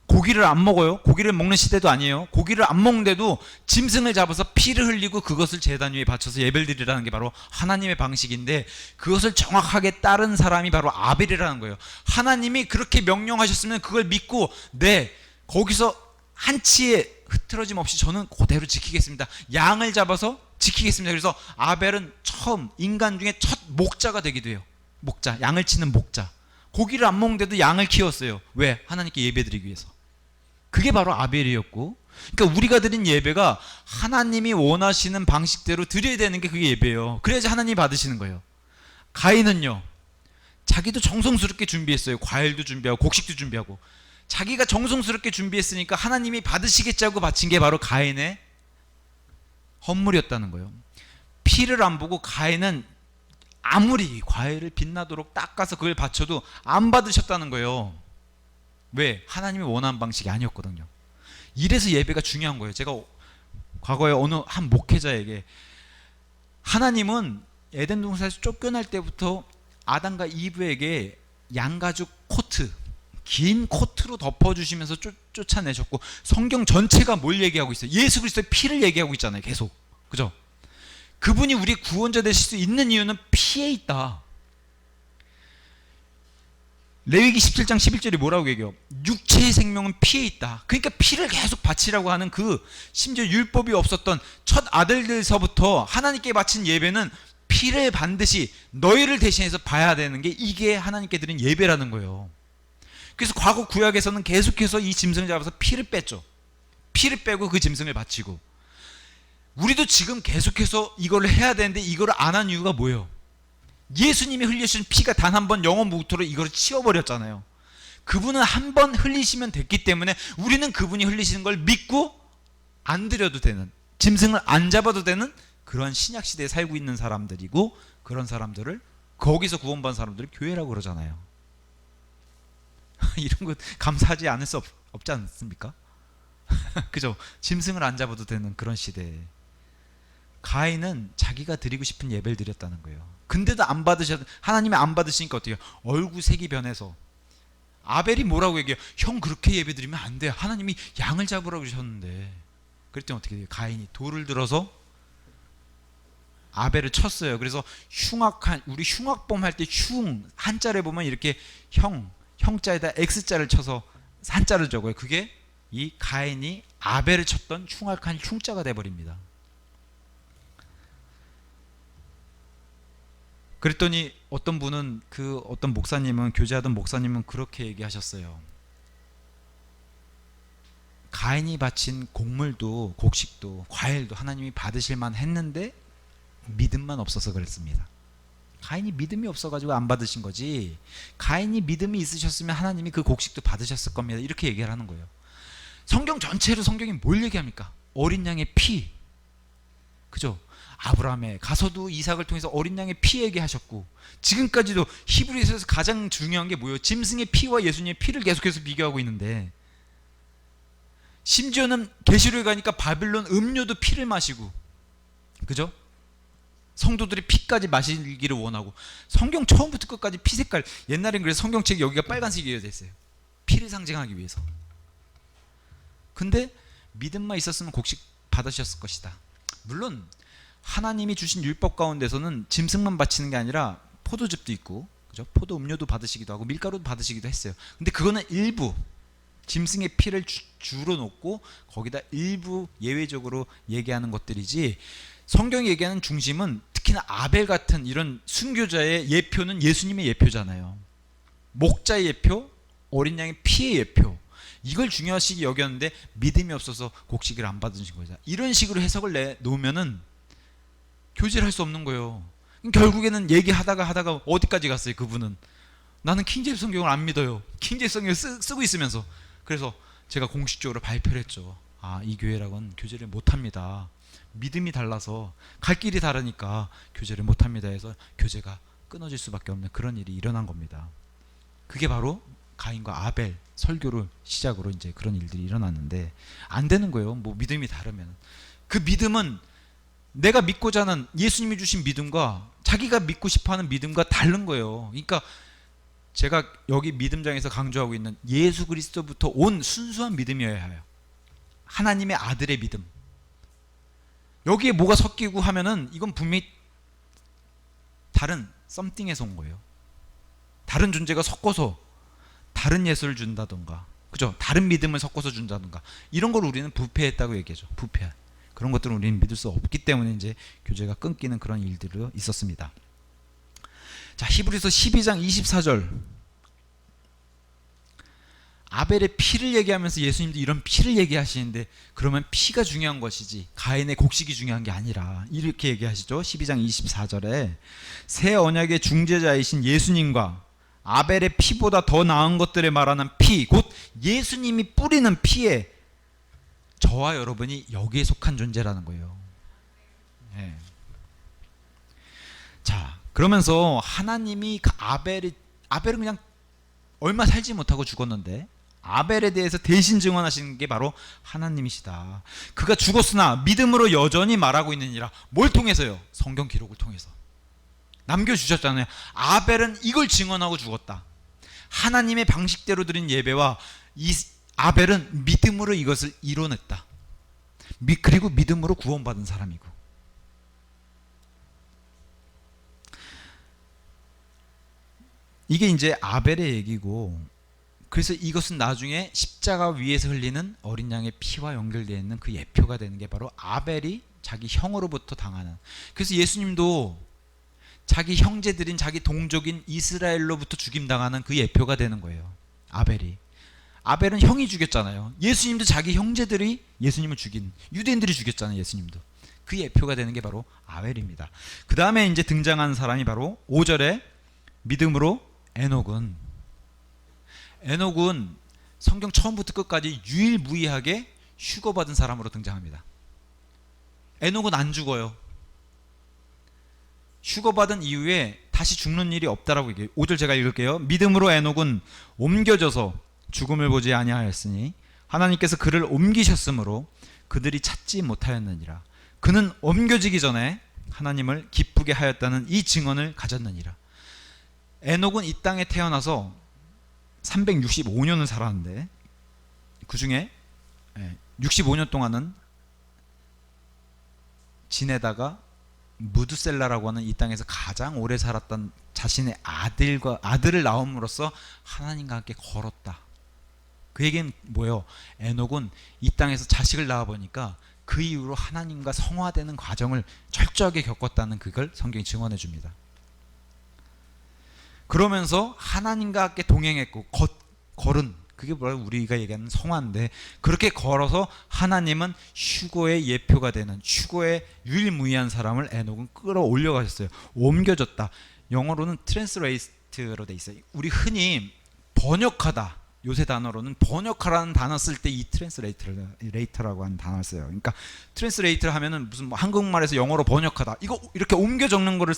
고기를 안 먹어요. 고기를 먹는 시대도 아니에요. 고기를 안 먹는데도 짐승을 잡아서 피를 흘리고 그것을 제단 위에 바쳐서 예배를 드리라는 게 바로 하나님의 방식인데, 그것을 정확하게 따른 사람이 바로 아벨이라는 거예요. 하나님이 그렇게 명령하셨으면 그걸 믿고, 거기서 한치의 흐트러짐 없이 저는 그대로 지키겠습니다, 양을 잡아서 지키겠습니다. 그래서 아벨은 처음 인간 중에 첫 목자가 되기도 해요. 목자, 양을 치는 목자. 고기를 안 먹는데도 양을 키웠어요. 왜? 하나님께 예배드리기 위해서. 그게 바로 아벨이었고, 그러니까 우리가 드린 예배가 하나님이 원하시는 방식대로 드려야 되는 게 그게 예배예요. 그래야지 하나님이 받으시는 거예요. 가인은요, 자기도 정성스럽게 준비했어요. 과일도 준비하고 곡식도 준비하고. 자기가 정성스럽게 준비했으니까 하나님이 받으시겠지 하고 바친 게 바로 가인의 헌물이었다는 거예요. 피를 안 보고 가인은 아무리 과일을 빛나도록 닦아서 그걸 바쳐도 안 받으셨다는 거예요. 왜? 하나님이 원하는 방식이 아니었거든요. 이래서 예배가 중요한 거예요. 제가 과거에 어느 한 목회자에게, 하나님은 에덴 동산에서 쫓겨날 때부터 아담과 이브에게 양가죽 코트, 긴 코트로 덮어주시면서 쫓아내셨고, 성경 전체가 뭘 얘기하고 있어요? 예수 그리스도의 피를 얘기하고 있잖아요. 계속. 그죠? 그분이 우리 구원자 되실 수 있는 이유는 피에 있다. 레위기 17장 11절이 뭐라고 얘기해요? 육체의 생명은 피에 있다. 그러니까 피를 계속 바치라고 하는, 그 심지어 율법이 없었던 첫 아들들서부터 하나님께 바친 예배는 피를 반드시 너희를 대신해서 봐야 되는 게, 이게 하나님께 드린 예배라는 거예요. 그래서 과거 구약에서는 계속해서 이 짐승을 잡아서 피를 뺐죠. 피를 빼고 그 짐승을 바치고, 우리도 지금 계속해서 이걸 해야 되는데 이걸 안 한 이유가 뭐예요? 예수님이 흘리신 피가 단 한 번 영원 무토로 이걸 치워버렸잖아요. 그분은 한 번 흘리시면 됐기 때문에 우리는 그분이 흘리시는 걸 믿고 안 드려도 되는, 짐승을 안 잡아도 되는 그런 신약시대에 살고 있는 사람들이고, 그런 사람들을, 거기서 구원받은 사람들을 교회라고 그러잖아요. 이런 거 감사하지 않을 수 없지 않습니까? 그죠? 짐승을 안 잡아도 되는 그런 시대에 가인은 자기가 드리고 싶은 예배를 드렸다는 거예요. 근데도 안 하나님이 안 받으시니까 어떻게 해요? 얼굴색이 변해서. 아벨이 뭐라고 얘기해요? 형 그렇게 예배 드리면 안 돼. 하나님이 양을 잡으라고 그러셨는데. 그랬더니 어떻게 돼요? 가인이 돌을 들어서 아벨을 쳤어요. 그래서 우리 흉악범 할 때 한자를 보면 이렇게 형자에다 X자를 쳐서 한자를 적어요. 그게 이 가인이 아벨을 쳤던 흉악한 흉자가 돼버립니다. 그랬더니 어떤 분은, 어떤 목사님은, 교제하던 목사님은 그렇게 얘기하셨어요. 가인이 바친 곡물도, 곡식도, 과일도 하나님이 받으실만 했는데 믿음만 없어서 그랬습니다. 가인이 믿음이 없어가지고 안 받으신 거지, 가인이 믿음이 있으셨으면 하나님이 그 곡식도 받으셨을 겁니다. 이렇게 얘기를 하는 거예요. 성경 전체로 성경이 뭘 얘기합니까? 어린 양의 피. 그죠? 아브라함의 가서도 이삭을 통해서 어린 양의 피 얘기하셨고, 지금까지도 히브리서에서 가장 중요한 게 뭐예요? 짐승의 피와 예수님의 피를 계속해서 비교하고 있는데, 심지어는 계시록에 가니까 바빌론 음료도 피를 마시고, 그죠? 성도들이 피까지 마시기를 원하고, 성경 처음부터 끝까지 피 색깔, 옛날엔 그래서 성경책 여기가 빨간색이어야 됐어요. 피를 상징하기 위해서. 근데 믿음만 있었으면 곡식 받으셨을 것이다. 물론 하나님이 주신 율법 가운데서는 짐승만 바치는 게 아니라 포도즙도 있고, 그죠? 포도 음료도 받으시기도 하고 밀가루도 받으시기도 했어요. 근데 그거는 일부, 짐승의 피를 주로 놓고 거기다 일부 예외적으로 얘기하는 것들이지, 성경이 얘기하는 중심은 특히나 아벨 같은 이런 순교자의 예표는 예수님의 예표잖아요. 목자의 예표, 어린 양의 피의 예표, 이걸 중요하시게 여겼는데 믿음이 없어서 곡식을 안 받으신 거죠. 이런 식으로 해석을 내놓으면은 교제를 할 수 없는 거예요. 결국에는 얘기하다가 어디까지 갔어요? 그분은 나는 킹제임스 성경을 안 믿어요. 킹제임스 성경을 쓰고 있으면서. 그래서 제가 공식적으로 발표를 했죠. 이 교회랑은 교제를 못합니다. 믿음이 달라서, 갈 길이 다르니까 교제를 못합니다 해서 교제가 끊어질 수밖에 없는 그런 일이 일어난 겁니다. 그게 바로 가인과 아벨 설교를 시작으로 이제 그런 일들이 일어났는데, 안 되는 거예요. 뭐 믿음이 다르면. 그 믿음은 내가 믿고자 하는 예수님이 주신 믿음과 자기가 믿고 싶어하는 믿음과 다른 거예요. 그러니까 제가 여기 믿음장에서 강조하고 있는 예수 그리스도부터 온 순수한 믿음이어야 해요. 하나님의 아들의 믿음. 여기에 뭐가 섞이고 하면은 이건 분명히 다른 썸띵에서 온 거예요. 다른 존재가 섞어서 다른 예수를 준다던가, 그죠? 다른 믿음을 섞어서 준다던가, 이런 걸 우리는 부패했다고 얘기하죠. 부패. 그런 것들은 우리는 믿을 수 없기 때문에 이제 교제가 끊기는 그런 일들이 있었습니다. 자, 히브리서 12장 24절. 아벨의 피를 얘기하면서 예수님도 이런 피를 얘기하시는데, 그러면 피가 중요한 것이지 가인의 곡식이 중요한 게 아니라, 이렇게 얘기하시죠. 12장 24절에 새 언약의 중재자이신 예수님과 아벨의 피보다 더 나은 것들을 말하는 피, 곧 예수님이 뿌리는 피에 저와 여러분이 여기에 속한 존재라는 거예요. 네. 자, 그러면서 하나님이 아벨은 그냥 얼마 살지 못하고 죽었는데, 아벨에 대해서 대신 증언하시는 게 바로 하나님이시다. 그가 죽었으나 믿음으로 여전히 말하고 있느니라. 뭘 통해서요? 성경 기록을 통해서 남겨주셨잖아요. 아벨은 이걸 증언하고 죽었다. 하나님의 방식대로 드린 예배와 이 아벨은 믿음으로 이것을 이뤄냈다. 그리고 믿음으로 구원받은 사람이고. 이게 이제 아벨의 얘기고, 그래서 이것은 나중에 십자가 위에서 흘리는 어린 양의 피와 연결되어 있는 그 예표가 되는 게 바로 아벨이 자기 형으로부터 당하는. 그래서 예수님도 자기 형제들인 자기 동족인 이스라엘로부터 죽임당하는 그 예표가 되는 거예요. 아벨이. 아벨은 형이 죽였잖아요. 예수님도 자기 형제들이 예수님을 죽인, 유대인들이 죽였잖아요. 예수님도. 그 예표가 되는 게 바로 아벨입니다. 그 다음에 이제 등장한 사람이 바로 5절에 믿음으로 에녹은 성경 처음부터 끝까지 유일무이하게 휴거받은 사람으로 등장합니다. 에녹은 안 죽어요. 휴거받은 이후에 다시 죽는 일이 없다라고 얘기해요. 5절 제가 읽을게요. 믿음으로 에녹은 옮겨져서 죽음을 보지 아니하였으니 하나님께서 그를 옮기셨으므로 그들이 찾지 못하였느니라. 그는 옮겨지기 전에 하나님을 기쁘게 하였다는 이 증언을 가졌느니라. 에녹은 이 땅에 태어나서 365년을 살았는데 그 중에 65년 동안은 지내다가 무드셀라라고 하는 이 땅에서 가장 오래 살았던 자신의 아들을 낳음으로써 하나님과 함께 걸었다. 그 얘기는 뭐예요? 에녹은 이 땅에서 자식을 낳아보니까 그 이후로 하나님과 성화되는 과정을 철저하게 겪었다는 그걸 성경이 증언해 줍니다. 그러면서 하나님과 함께 동행했고 걸은, 그게 뭐라고 우리가 얘기하는 성화인데, 그렇게 걸어서 하나님은 휴거의 예표가 되는, 휴거의 유일무이한 사람을 에녹은 끌어올려 가셨어요. 옮겨졌다. 영어로는 트랜스레이트로 돼 있어요. 우리 흔히 번역하다, 요새 단어로는 번역하라는 단어 쓸 때 이 트랜스레이터라고 하는 단어를 써요. 그러니까 트랜스레이트를 하면은 무슨 뭐 한국말에서 영어로 번역하다, 이거 이렇게 옮겨 적는 거를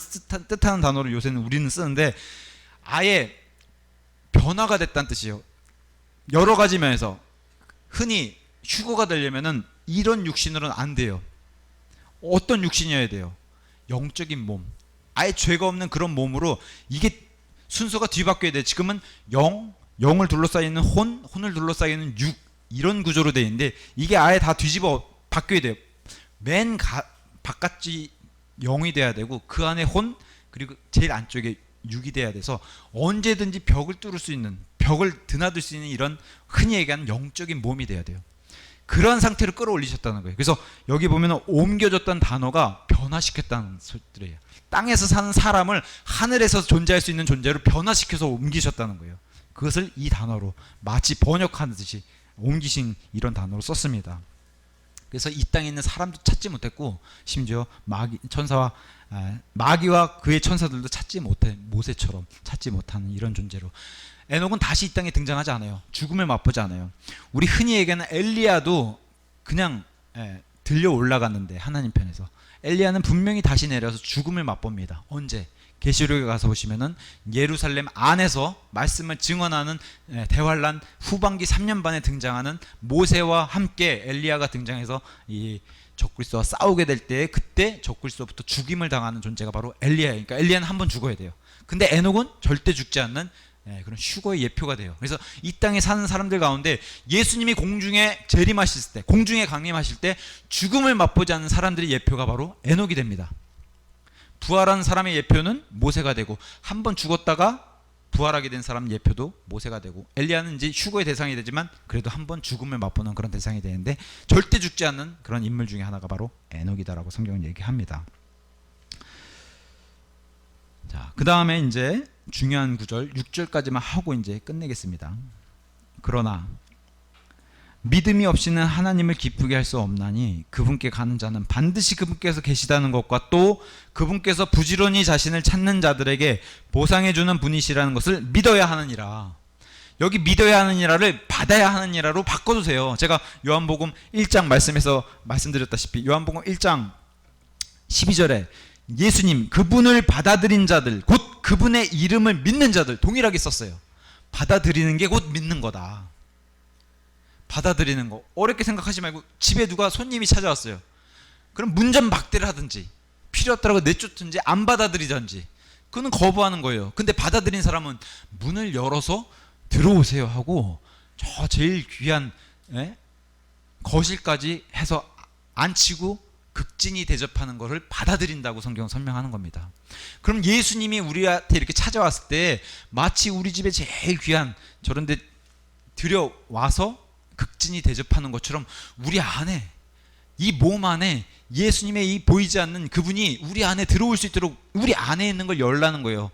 뜻하는 단어를 요새는 우리는 쓰는데, 아예 변화가 됐다는 뜻이에요. 여러 가지 면에서 흔히 휴거가 되려면은 이런 육신으로는 안 돼요. 어떤 육신이어야 돼요? 영적인 몸, 아예 죄가 없는 그런 몸으로. 이게 순서가 뒤바뀌어야 돼. 지금은 영을 둘러싸이는 혼을 둘러싸이는 육, 이런 구조로 되어 있는데, 이게 아예 다 뒤집어 바뀌어야 돼요. 맨 바깥이 영이 돼야 되고 그 안에 혼, 그리고 제일 안쪽에 육이 돼야 돼서 언제든지 벽을 뚫을 수 있는, 벽을 드나들 수 있는 이런 흔히 얘기하는 영적인 몸이 돼야 돼요. 그런 상태로 끌어올리셨다는 거예요. 그래서 여기 보면 옮겨졌다는 단어가 변화시켰다는 소리예요. 땅에서 사는 사람을 하늘에서 존재할 수 있는 존재로 변화시켜서 옮기셨다는 거예요. 그것을 이 단어로 마치 번역하는 듯이 옮기신 이런 단어로 썼습니다. 그래서 이 땅에 있는 사람도 찾지 못했고, 심지어 마귀와 그의 천사들도 찾지 못해, 모세처럼 찾지 못하는 이런 존재로 에녹은 다시 이 땅에 등장하지 않아요. 죽음을 맛보지 않아요. 우리 흔히 얘기하는 엘리야도 그냥 들려 올라갔는데, 하나님 편에서 엘리야는 분명히 다시 내려서 죽음을 맛봅니다. 언제? 계시록에 가서 보시면은 예루살렘 안에서 말씀을 증언하는 대환란 후반기 3년 반에 등장하는 모세와 함께 엘리야가 등장해서 이 적그리스도와 싸우게 될 때, 그때 적그리스도부터 죽임을 당하는 존재가 바로 엘리야예요. 그러니까 엘리야는 한번 죽어야 돼요. 근데 에녹은 절대 죽지 않는 그런 휴거의 예표가 돼요. 그래서 이 땅에 사는 사람들 가운데 예수님이 공중에 재림하실 때, 공중에 강림하실 때 죽음을 맛보지 않는 사람들의 예표가 바로 에녹이 됩니다. 부활한 사람의 예표는 모세가 되고, 한번 죽었다가 부활하게 된 사람 예표도 모세가 되고, 엘리야는 이제 휴거의 대상이 되지만 그래도 한번 죽음을 맛보는 그런 대상이 되는데, 절대 죽지 않는 그런 인물 중에 하나가 바로 에녹이다라고 성경은 얘기합니다. 자, 그 다음에 이제 중요한 구절 6절까지만 하고 이제 끝내겠습니다. 그러나 믿음이 없이는 하나님을 기쁘게 할 수 없나니 그분께 가는 자는 반드시 그분께서 계시다는 것과 또 그분께서 부지런히 자신을 찾는 자들에게 보상해 주는 분이시라는 것을 믿어야 하느니라. 여기 믿어야 하느니라를 받아야 하느니라로 바꿔주세요. 제가 요한복음 1장 말씀에서 말씀드렸다시피 요한복음 1장 12절에 예수님, 그분을 받아들인 자들, 곧 그분의 이름을 믿는 자들, 동일하게 썼어요. 받아들이는 게 곧 믿는 거다. 받아들이는 거 어렵게 생각하지 말고, 집에 누가 손님이 찾아왔어요. 그럼 문전박대를 하든지 필요 없다고 내쫓든지 안 받아들이든지, 그거는 거부하는 거예요. 근데 받아들인 사람은 문을 열어서 들어오세요 하고 저 제일 귀한 거실까지 해서 앉히고 극진히 대접하는 것을 받아들인다고 성경은 설명하는 겁니다. 그럼 예수님이 우리한테 이렇게 찾아왔을 때 마치 우리 집에 제일 귀한 저런 데 들여와서 극진히 대접하는 것처럼 우리 안에, 이 몸 안에 예수님의 이 보이지 않는 그분이 우리 안에 들어올 수 있도록 우리 안에 있는 걸 열라는 거예요.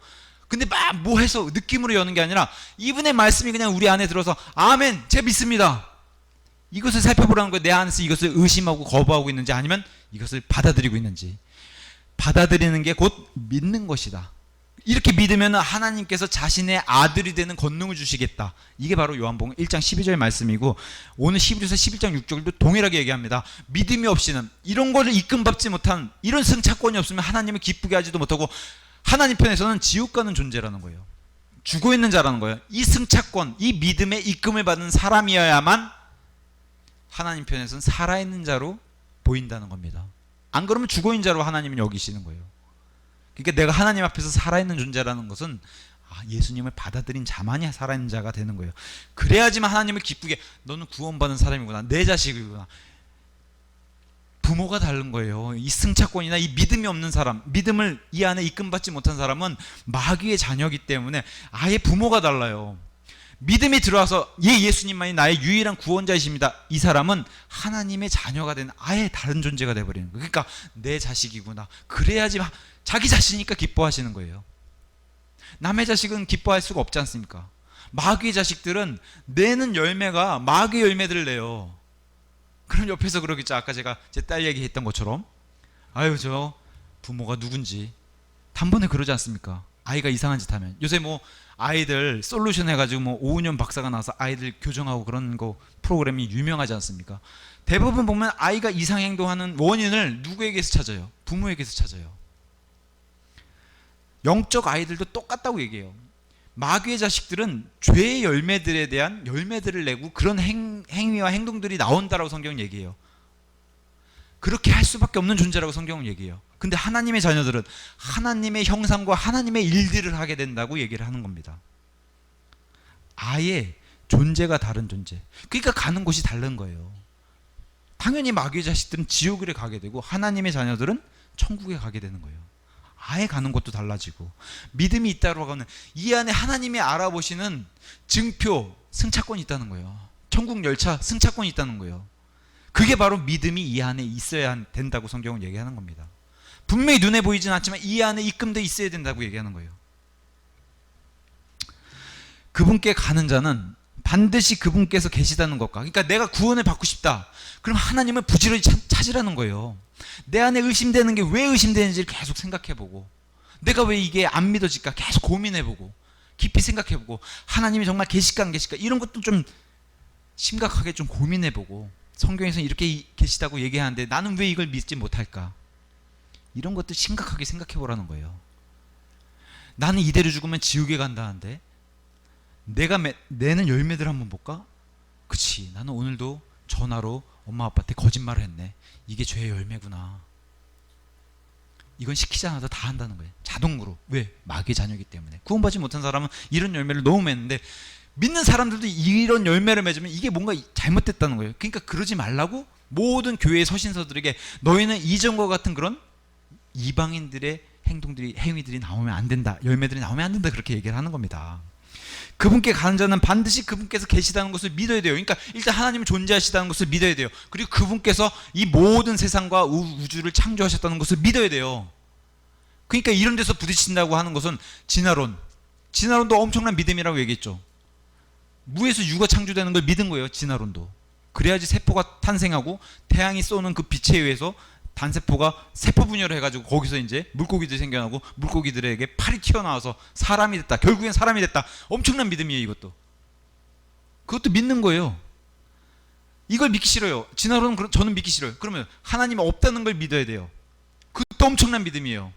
근데 막 뭐 해서 느낌으로 여는 게 아니라 이분의 말씀이 그냥 우리 안에 들어서 아멘, 제가 믿습니다, 이것을 살펴보라는 거예요. 내 안에서 이것을 의심하고 거부하고 있는지 아니면 이것을 받아들이고 있는지. 받아들이는 게 곧 믿는 것이다. 이렇게 믿으면 하나님께서 자신의 아들이 되는 권능을 주시겠다. 이게 바로 요한복음 1장 12절 말씀이고, 오늘 히브리서 11장 6절도 동일하게 얘기합니다. 믿음이 없이는, 이런 거를 이끌받지 못한, 이런 승차권이 없으면 하나님을 기쁘게 하지도 못하고 하나님 편에서는 지옥 가는 존재라는 거예요. 죽어 있는 자라는 거예요. 이 승차권, 이 믿음의 이끌을 받은 사람이어야만 하나님 편에서는 살아있는 자로 보인다는 겁니다. 안 그러면 죽어있는 자로 하나님은 여기시는 거예요. 그러니까 내가 하나님 앞에서 살아있는 존재라는 것은 예수님을 받아들인 자만이 살아있는 자가 되는 거예요. 그래야지만 하나님을 기쁘게, 너는 구원받은 사람이구나, 내 자식이구나. 부모가 다른 거예요. 이 승차권이나 이 믿음이 없는 사람, 믿음을 이 안에 이끌받지 못한 사람은 마귀의 자녀이기 때문에 아예 부모가 달라요. 믿음이 들어와서 예수님만이 나의 유일한 구원자이십니다, 이 사람은 하나님의 자녀가 된 아예 다른 존재가 돼버리는 거예요. 그러니까 내 자식이구나, 그래야지 자기 자식이니까 기뻐하시는 거예요. 남의 자식은 기뻐할 수가 없지 않습니까? 마귀의 자식들은 내는 열매가 마귀의 열매들을 내요. 그럼 옆에서 그러겠죠. 아까 제가 제 딸 얘기했던 것처럼, 아유 저 부모가 누군지 단번에 그러지 않습니까? 아이가 이상한 짓 하면. 요새 뭐 아이들 솔루션 해가지고 뭐 오은영 박사가 나와서 아이들 교정하고 그런 거 프로그램이 유명하지 않습니까? 대부분 보면 아이가 이상 행동하는 원인을 누구에게서 찾아요? 부모에게서 찾아요. 영적 아이들도 똑같다고 얘기해요. 마귀의 자식들은 죄의 열매들에 대한 열매들을 내고 그런 행위와 행동들이 나온다라고 성경은 얘기해요. 그렇게 할 수밖에 없는 존재라고 성경은 얘기해요. 근데 하나님의 자녀들은 하나님의 형상과 하나님의 일들을 하게 된다고 얘기를 하는 겁니다. 아예 존재가 다른 존재. 그러니까 가는 곳이 다른 거예요. 당연히 마귀의 자식들은 지옥에 가게 되고 하나님의 자녀들은 천국에 가게 되는 거예요. 아예 가는 곳도 달라지고, 믿음이 있다고 하면 이 안에 하나님이 알아보시는 증표, 승차권이 있다는 거예요. 천국 열차 승차권이 있다는 거예요. 그게 바로 믿음이 이 안에 있어야 된다고 성경은 얘기하는 겁니다. 분명히 눈에 보이진 않지만 이 안에 입금돼 있어야 된다고 얘기하는 거예요. 그분께 가는 자는 반드시 그분께서 계시다는 것과, 그러니까 내가 구원을 받고 싶다, 그럼 하나님을 부지런히 찾으라는 거예요. 내 안에 의심되는 게 왜 의심되는지를 계속 생각해보고, 내가 왜 이게 안 믿어질까 계속 고민해보고, 깊이 생각해보고, 하나님이 정말 계실까 안 계실까 이런 것도 좀 심각하게 좀 고민해보고, 성경에서는 이렇게 계시다고 얘기하는데 나는 왜 이걸 믿지 못할까, 이런 것도 심각하게 생각해보라는 거예요. 나는 이대로 죽으면 지옥에 간다는데 내가 내는 열매들 한번 볼까? 그치, 나는 오늘도 전화로 엄마 아빠한테 거짓말을 했네, 이게 죄의 열매구나. 이건 시키지 않아도 다 한다는 거예요, 자동으로. 왜? 마귀의 자녀이기 때문에. 구원받지 못한 사람은 이런 열매를 너무 맺는데, 믿는 사람들도 이런 열매를 맺으면 이게 뭔가 잘못됐다는 거예요. 그러니까 그러지 말라고 모든 교회의 서신서들에게 너희는 이전과 같은 그런 이방인들의 행위들이 나오면 안 된다, 열매들이 나오면 안 된다, 그렇게 얘기를 하는 겁니다. 그분께 가는 자는 반드시 그분께서 계시다는 것을 믿어야 돼요. 그러니까 일단 하나님은 존재하시다는 것을 믿어야 돼요. 그리고 그분께서 이 모든 세상과 우주를 창조하셨다는 것을 믿어야 돼요. 그러니까 이런 데서 부딪힌다고 하는 것은 진화론도 엄청난 믿음이라고 얘기했죠. 무에서 유가 창조되는 걸 믿은 거예요, 진화론도. 그래야지 세포가 탄생하고 태양이 쏘는 그 빛에 의해서 단세포가 세포 분열을 해가지고 거기서 이제 물고기들이 생겨나고 물고기들에게 팔이 튀어나와서 사람이 됐다, 결국엔 사람이 됐다. 엄청난 믿음이에요. 이것도 그것도 믿는 거예요. 이걸 믿기 싫어요. 진화론은 저는 믿기 싫어요. 그러면 하나님이 없다는 걸 믿어야 돼요. 그것도 엄청난 믿음이에요.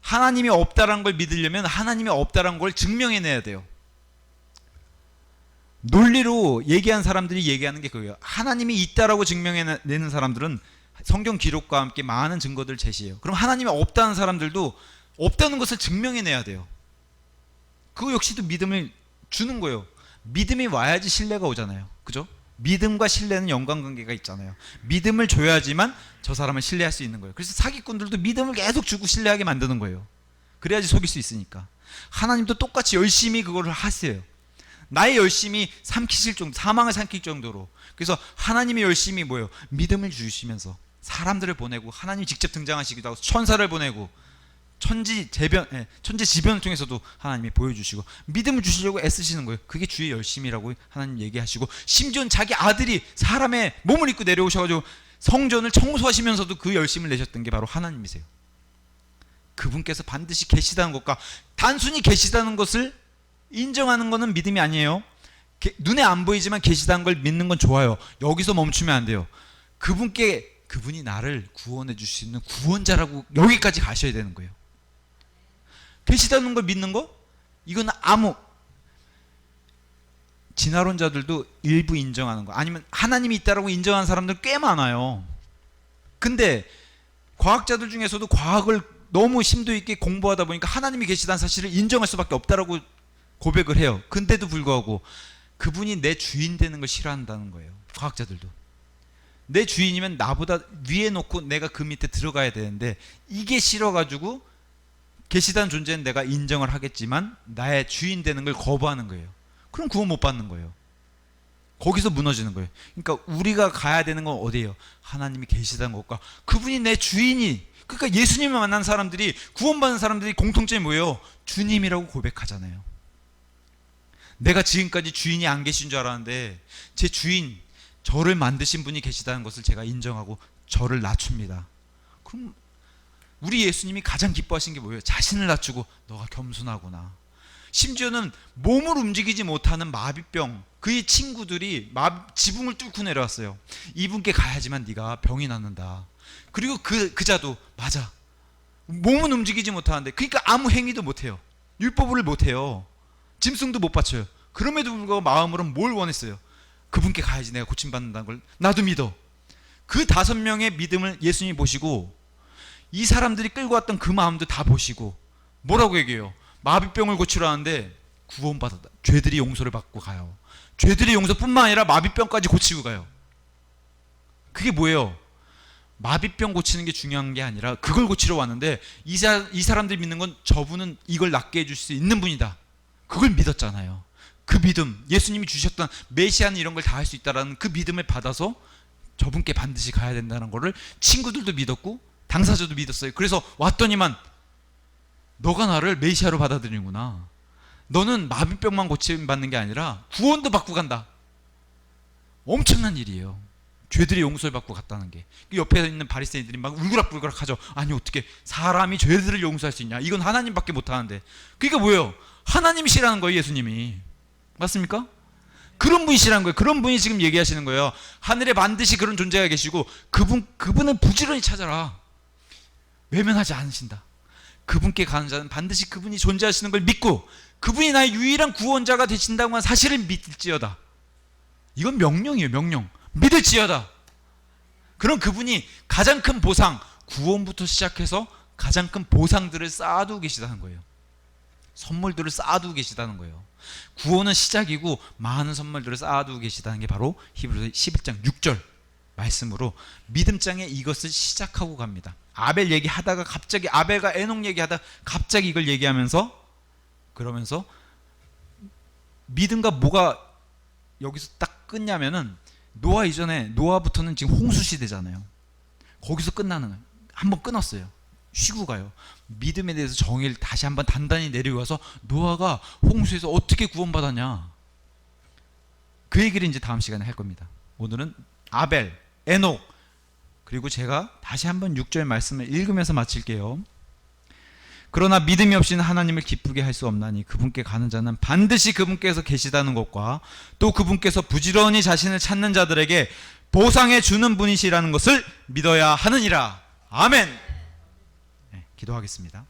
하나님이 없다는 걸 믿으려면 하나님이 없다는 걸 증명해내야 돼요. 논리로 얘기한 사람들이 얘기하는 게 그거예요. 하나님이 있다라고 증명해내는 사람들은 성경 기록과 함께 많은 증거들을 제시해요. 그럼 하나님이 없다는 사람들도 없다는 것을 증명해내야 돼요. 그거 역시도 믿음을 주는 거예요. 믿음이 와야지 신뢰가 오잖아요. 그죠? 믿음과 신뢰는 연관관계가 있잖아요. 믿음을 줘야지만 저 사람을 신뢰할 수 있는 거예요. 그래서 사기꾼들도 믿음을 계속 주고 신뢰하게 만드는 거예요. 그래야지 속일 수 있으니까. 하나님도 똑같이 열심히 그거를 하세요. 나의 열심히 삼키실 정도, 사망을 삼킬 정도로. 그래서 하나님의 열심히 뭐예요? 믿음을 주시면서 사람들을 보내고, 하나님 직접 등장하시기도 하고, 천사를 보내고, 천지지변을 통해서도 하나님이 보여주시고 믿음을 주시려고 애쓰시는 거예요. 그게 주의 열심이라고 하나님 얘기하시고, 심지어는 자기 아들이 사람의 몸을 입고 내려오셔가지고 성전을 청소하시면서도 그 열심을 내셨던 게 바로 하나님이세요. 그분께서 반드시 계시다는 것과 단순히 계시다는 것을 인정하는 것은 믿음이 아니에요. 눈에 안 보이지만 계시다는 걸 믿는 건 좋아요. 여기서 멈추면 안 돼요. 그분이 나를 구원해 주실 수 있는 구원자라고 여기까지 가셔야 되는 거예요. 계시다는 걸 믿는 거? 이건 진화론자들도 일부 인정하는 거, 아니면 하나님이 있다라고 인정하는 사람들 꽤 많아요. 근데 과학자들 중에서도 과학을 너무 심도 있게 공부하다 보니까 하나님이 계시다는 사실을 인정할 수밖에 없다라고 고백을 해요. 근데도 불구하고 그분이 내 주인 되는 걸 싫어한다는 거예요. 과학자들도. 내 주인이면 나보다 위에 놓고 내가 그 밑에 들어가야 되는데, 이게 싫어가지고 계시다는 존재는 내가 인정을 하겠지만 나의 주인 되는 걸 거부하는 거예요. 그럼 구원 못 받는 거예요. 거기서 무너지는 거예요. 그러니까 우리가 가야 되는 건 어디예요? 하나님이 계시다는 것과 그분이 내 주인이, 그러니까 예수님을 만난 사람들이, 구원받는 사람들이 공통점이 뭐예요? 주님이라고 고백하잖아요. 내가 지금까지 주인이 안 계신 줄 알았는데 제 주인, 저를 만드신 분이 계시다는 것을 제가 인정하고 저를 낮춥니다. 그럼 우리 예수님이 가장 기뻐하신 게 뭐예요? 자신을 낮추고 너가 겸손하구나. 심지어는 몸을 움직이지 못하는 마비병, 그의 친구들이 지붕을 뚫고 내려왔어요. 이분께 가야지만 네가 병이 낫는다. 그리고 그자도 맞아, 몸은 움직이지 못하는데, 그러니까 아무 행위도 못해요. 율법을 못해요. 짐승도 못 바쳐요. 그럼에도 불구하고 마음으로는 뭘 원했어요? 그분께 가야지 내가 고침받는다는 걸 나도 믿어. 그 5명의 믿음을 예수님이 보시고, 이 사람들이 끌고 왔던 그 마음도 다 보시고 뭐라고 얘기해요? 마비병을 고치러 하는데 구원받았다. 죄들이 용서를 받고 가요. 죄들이 용서뿐만 아니라 마비병까지 고치고 가요. 그게 뭐예요? 마비병 고치는 게 중요한 게 아니라 그걸 고치러 왔는데, 이 사람들이 믿는 건 저분은 이걸 낫게 해줄 수 있는 분이다. 그걸 믿었잖아요. 그 믿음, 예수님이 주셨던 메시아는 이런 걸 다 할 수 있다라는 그 믿음을 받아서 저분께 반드시 가야 된다는 거를 친구들도 믿었고 당사자도 믿었어요. 그래서 왔더니만 너가 나를 메시아로 받아들이는구나. 너는 마비병만 고침받는 게 아니라 구원도 받고 간다. 엄청난 일이에요. 죄들이 용서를 받고 갔다는 게. 옆에 있는 바리새인들이 막 울그락불그락 하죠. 아니 어떻게 사람이 죄들을 용서할 수 있냐, 이건 하나님밖에 못하는데. 그러니까 뭐예요? 하나님이시라는 거예요. 예수님이. 맞습니까? 그런 분이시라는 거예요. 그런 분이 지금 얘기하시는 거예요. 하늘에 반드시 그런 존재가 계시고 그분은 부지런히 찾아라. 외면하지 않으신다. 그분께 가는 자는 반드시 그분이 존재하시는 걸 믿고 그분이 나의 유일한 구원자가 되신다고 하는 사실을 믿을지어다. 이건 명령이에요. 명령. 믿을지어다. 그럼 그분이 가장 큰 보상, 구원부터 시작해서 가장 큰 보상들을 쌓아두고 계시다는 거예요. 선물들을 쌓아두고 계시다는 거예요. 구원은 시작이고 많은 선물들을 쌓아두고 계시다는 게 바로 히브리서 11장 6절 말씀으로 믿음장에 이것을 시작하고 갑니다. 아벨 얘기하다가 갑자기 아벨과 에녹 얘기하다가 갑자기 이걸 얘기하면서, 그러면서 믿음과 뭐가 여기서 딱 끝냐면은, 노아 이전에, 노아부터는 지금 홍수 시대잖아요. 거기서 끝나는 거예요. 한번 끊었어요. 쉬고 가요. 믿음에 대해서 정의를 다시 한번 단단히 내려와서 노아가 홍수에서 어떻게 구원받았냐, 그 얘기를 이제 다음 시간에 할 겁니다. 오늘은 아벨, 에녹, 그리고 제가 다시 한번 6절 말씀을 읽으면서 마칠게요. 그러나 믿음이 없이는 하나님을 기쁘게 할 수 없나니 그분께 가는 자는 반드시 그분께서 계시다는 것과 또 그분께서 부지런히 자신을 찾는 자들에게 보상해 주는 분이시라는 것을 믿어야 하느니라. 아멘. 네, 기도하겠습니다.